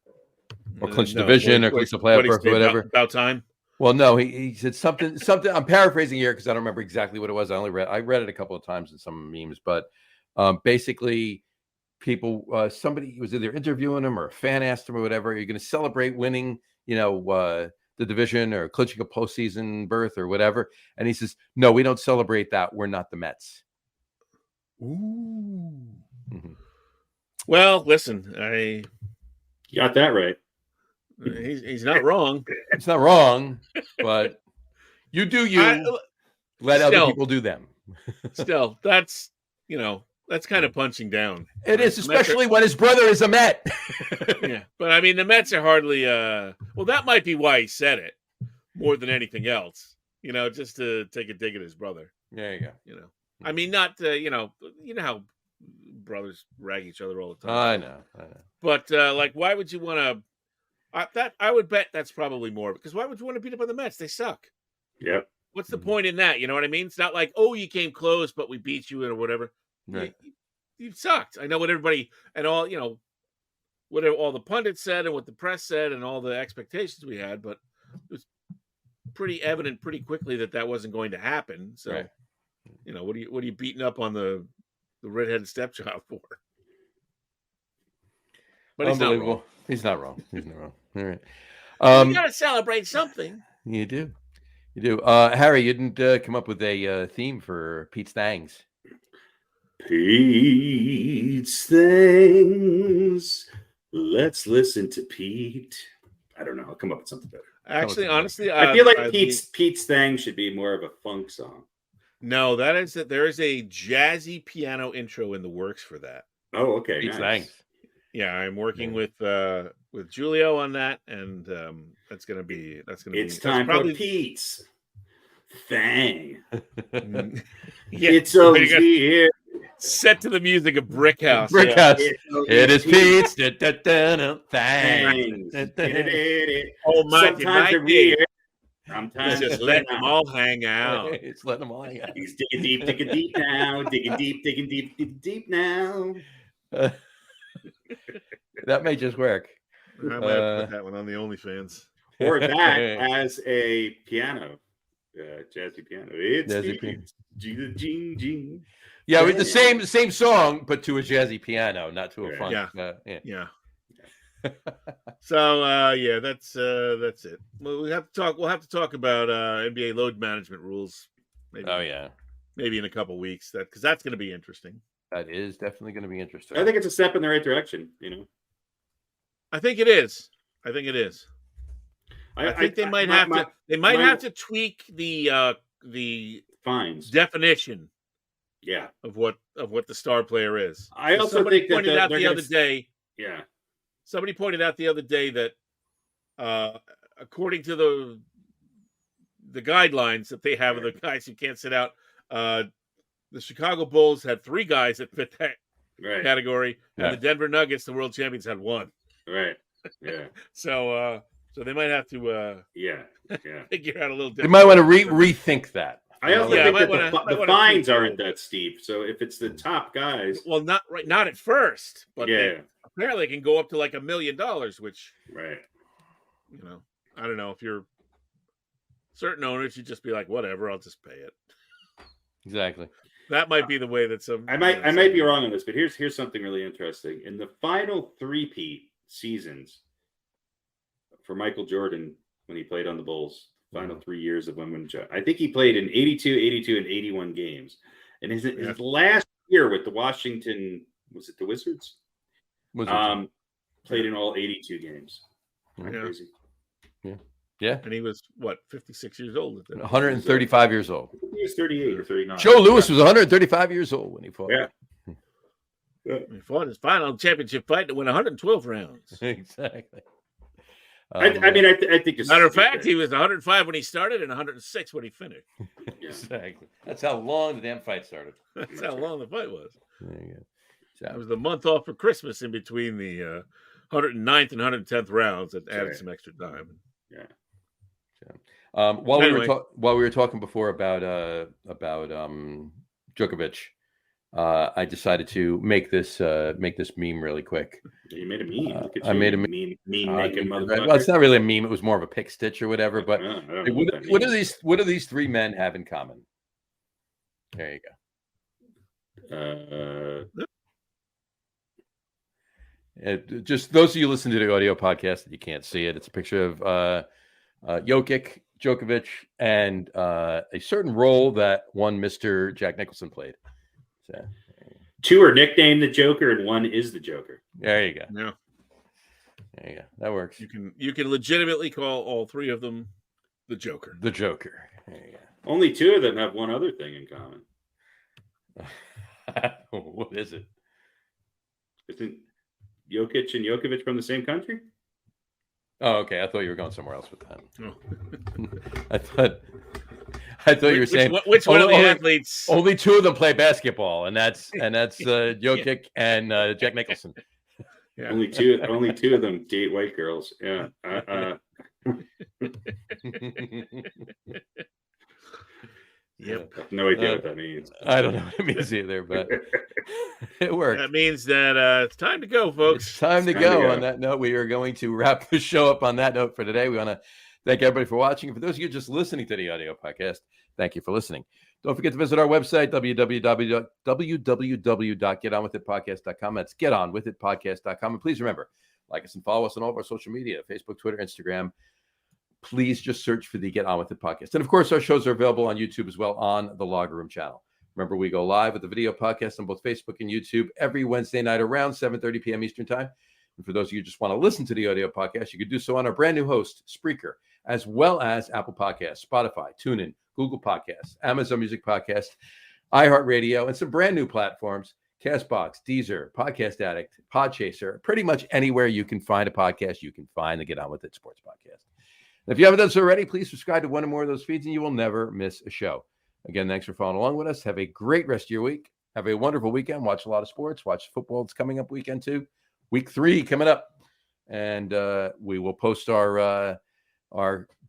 Or clinched division, or clinched a playoff berth, or whatever. About time? Well, no, he said something. I'm paraphrasing here because I don't remember exactly what it was. I read it a couple of times in some memes, but basically, people, somebody was either interviewing him or a fan asked him or whatever. You're going to celebrate winning, the division or clinching a postseason berth or whatever, and he says, "No, we don't celebrate that. We're not the Mets." Ooh. Mm-hmm. Well, listen, You got that right. He's not wrong. It's not wrong, but you do you. Let other people do them. Still, that's kind of punching down. It is, especially when his brother is a Met. Yeah, but I mean, the Mets are hardly. Well, that might be why he said it more than anything else. Just to take a dig at his brother. There you go. I mean, not you know how brothers rag each other all the time. I know. But why would you want to? I would bet that's probably more, because why would you want to beat up on the Mets? They suck. Yep. What's the point in that? You know what I mean? It's not like, oh, you came close, but we beat you or whatever. Right. You sucked. I know what everybody and all, what all the pundits said and what the press said and all the expectations we had, but it was pretty evident pretty quickly that wasn't going to happen. So, right. What are you beating up on the redheaded stepchild for? But he's not wrong. He's not wrong. All right. You got to celebrate something. You do. Harry, you didn't come up with a theme for Pete's Thangs. Pete's Thangs. Let's listen to Pete. I don't know. I'll come up with something better. Actually, honestly, I feel like Pete's Thangs should be more of a funk song. No, there is a jazzy piano intro in the works for that. Oh, okay. Pete's nice. Thangs. Yeah, I'm working with Julio on that, and that's gonna be. It's time for Pete's Thang. Yeah, it's over here. Set to the music of Brick House. Brick House. It is Pete's Thangs. Oh my! Sometimes they're weird. Sometimes just letting them all hang out. It's letting them all hang out. He's digging deep now. Digging deep now. That may just work. I might put that one on the OnlyFans. Or that as a piano, jazzy piano. It's jazzy piano. Jing. Yeah, with the same song, but to a jazzy piano, not to a funk. Yeah. So that's it. Well, we'll have to talk about NBA load management rules. Maybe, maybe in a couple weeks. Because that's going to be interesting. That is definitely going to be interesting. I think it's a step in the right direction. I think it is. I think they might have to tweak the fines definition. Yeah, of what the star player is. I also think that pointed out the other day. Yeah, somebody pointed out the other day that according to the guidelines that they have of the guys who can't sit out, the Chicago Bulls had 3 guys that fit that category, and the Denver Nuggets, the world champions, had 1. Right. Yeah. So they might have to Yeah. figure out a little different. You might want to rethink that. I also Yeah, think might that wanna- the fines aren't that steep. So if it's the top guys, Well, not at first, but yeah, they apparently can go up to like $1 million, which, right. I don't know, if you're certain owners, you'd just be like, whatever, I'll just pay it. Exactly. That might be the way that some. I might be wrong on this, but here's something really interesting. In the final three-peat seasons for Michael Jordan when he played on the Bulls, final 3 years of women, I think he played in 82, 82, and 81 games. And his last year with the Washington, was it the Wizards? Played in all 82 games. Crazy. Yeah. And he was, 56 years old at that 135 years old. He was 38 or 39. Joe Louis was 135 years old when he fought. Yeah. He fought his final championship fight to win 112 rounds. Exactly. I think it's Matter of fact, he was 105 when he started and 106 when he finished. Exactly. That's how long the damn fight started. That's how long the fight was. There you go. It was the month off for Christmas in between the 109th and 110th rounds that added some extra time. Yeah. While we were talking before about Djokovic, I decided to make this meme really quick. You made a meme. Look at I you, made a meme making motherfucker. well, it's not really a meme. It was more of a pick stitch or whatever. But I don't know what that do these three men have in common? There you go. Just those of you listening to the audio podcast that you can't see it. It's a picture of Djokovic, and a certain role that one Mr. Jack Nicholson played. So, two are nicknamed the Joker, and one is the Joker. there you go. Yeah. There you go. That works. You can legitimately call all three of them the Joker. The Joker. There you Only two of them have one other thing in common. go. What is it? Isn't Jokic and Djokovic from the same country? Oh, okay. I thought you were going somewhere else with that. Oh. I thought you were saying which one of the athletes? Only two of them play basketball, and that's Jokic and Jack Nicholson. Yeah. Only two of them date white girls. Yeah. Yep. I have no idea what that means. I don't know what it means either, but it worked. That means that it's time to go, folks. It's time to go. On that note, we are going to wrap the show up on that note for today. We want to thank everybody for watching. And for those of you just listening to the audio podcast, thank you for listening. Don't forget to visit our website, www.getonwithitpodcast.com. That's getonwithitpodcast.com. And please remember, like us and follow us on all of our social media, Facebook, Twitter, Instagram. Please just search for the Get On With It podcast. And of course, our shows are available on YouTube as well on the Logger Room channel. Remember, we go live with the video podcast on both Facebook and YouTube every Wednesday night around 7:30 p.m. Eastern time. And for those of you who just want to listen to the audio podcast, you can do so on our brand new host, Spreaker, as well as Apple Podcasts, Spotify, TuneIn, Google Podcasts, Amazon Music Podcast, iHeartRadio, and some brand new platforms, CastBox, Deezer, Podcast Addict, Podchaser. Pretty much anywhere you can find a podcast, you can find the Get On With It Sports Podcast. If you haven't done so already, please subscribe to one or more of those feeds and you will never miss a show. Again, thanks for following along with us. Have a great rest of your week. Have a wonderful weekend. Watch a lot of sports. Watch football. It's coming up weekend too. Week 3 coming up. And we will post our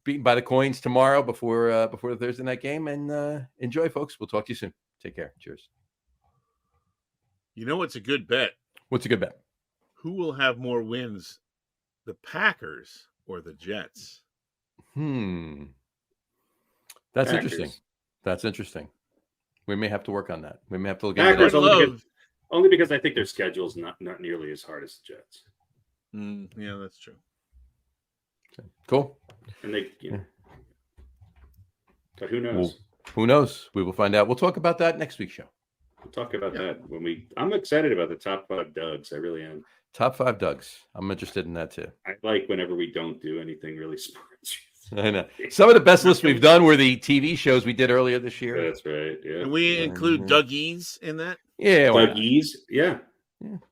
Beaten by the Coins tomorrow before the Thursday night game. And enjoy, folks. We'll talk to you soon. Take care. Cheers. You know what's a good bet? What's a good bet? Who will have more wins, the Packers or the Jets? That's Packers. interesting. That's interesting. We may have to work on that. We may have to look Packers into that. only because I think their schedule is not nearly as hard as the Jets. Yeah, that's true. Cool. And they, but who knows? Who knows? We will find out. We'll talk about that next week's show. We'll talk about that I'm excited about the top 5 Dougs. I really am. Top 5 Dougs. I'm interested in that too. I like whenever we don't do anything really sports. I know. Some of the best lists we've done were the TV shows we did earlier this year. That's right. Yeah. Can we include Dougie's in that? Yeah. Dougie's? Yeah.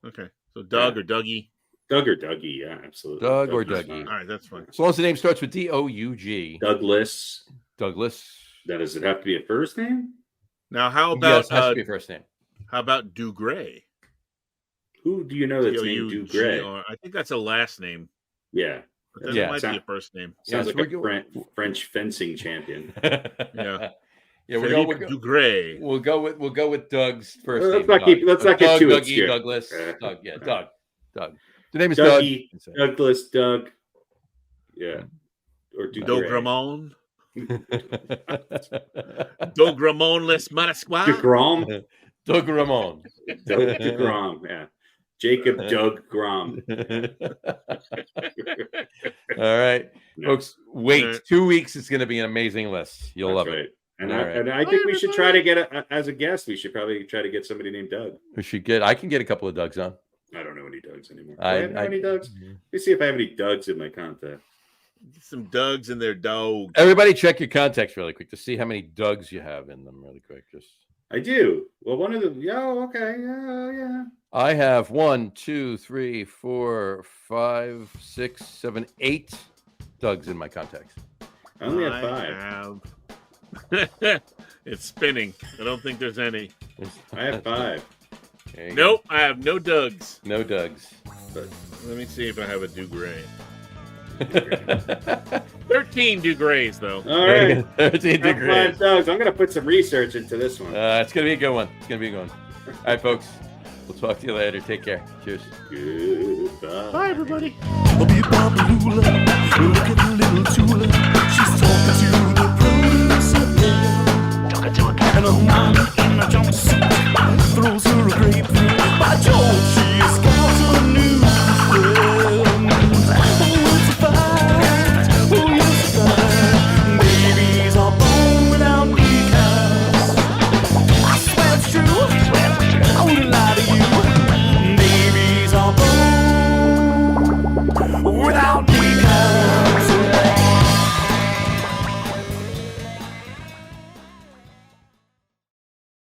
Okay. So Doug or Dougie? Doug or Dougie. Yeah, absolutely. Doug or Dougie's Dougie. fine. All right, that's fine. As long as the name starts with D-O-U-G. Douglas. Douglas. Now, does it have to be a first name? Now, how about Yes, it has to be a first name. how about Dugray? Who do you know that's named Dugray? I think that's a last name. Yeah. That might be a first name. Sounds like a French fencing champion. Yeah. Yeah, we'll go Dugray. We'll go with Doug's first name. Let's not get too obscure. Douglas. Doug. Yeah, Doug. The name is Dougie, Doug. Douglas. Doug. Yeah. Or Dogramon. Dogramonless Matasqua. DeGrom. Dogramon. DeGrom. Yeah. Jacob Doug Grom. All right, folks. Wait 2 weeks. It's going to be an amazing list. You'll love it. And I think we should try to get as a guest. We should probably try to get somebody named Doug. I can get a couple of Dougs on. I don't know any Dougs anymore. I don't know any Dougs. Let me see if I have any Dougs in my contact. Get some Dougs in their dogs. Everybody, check your contacts really quick to see how many Dougs you have in them. Really quick, I do. Well, one of them. Yeah. Okay. Yeah. I have 1, 2, 3, 4, 5, 6, 7, 8 Dougs in my contacts. I only have 5. It's spinning. I don't think there's any. I have 5. Nope, I have no Dougs. No Dougs. But let me see if I have a Dugray. 13 Dugrays, though. All right. 13 Dugrays. 5 Dougs. I'm going to put some research into this one. It's going to be a good one. All right, folks. We'll talk to you later. Take care. Cheers. Goodbye. Bye, everybody. Look at the little Tula. She's talking to the producer. And I'm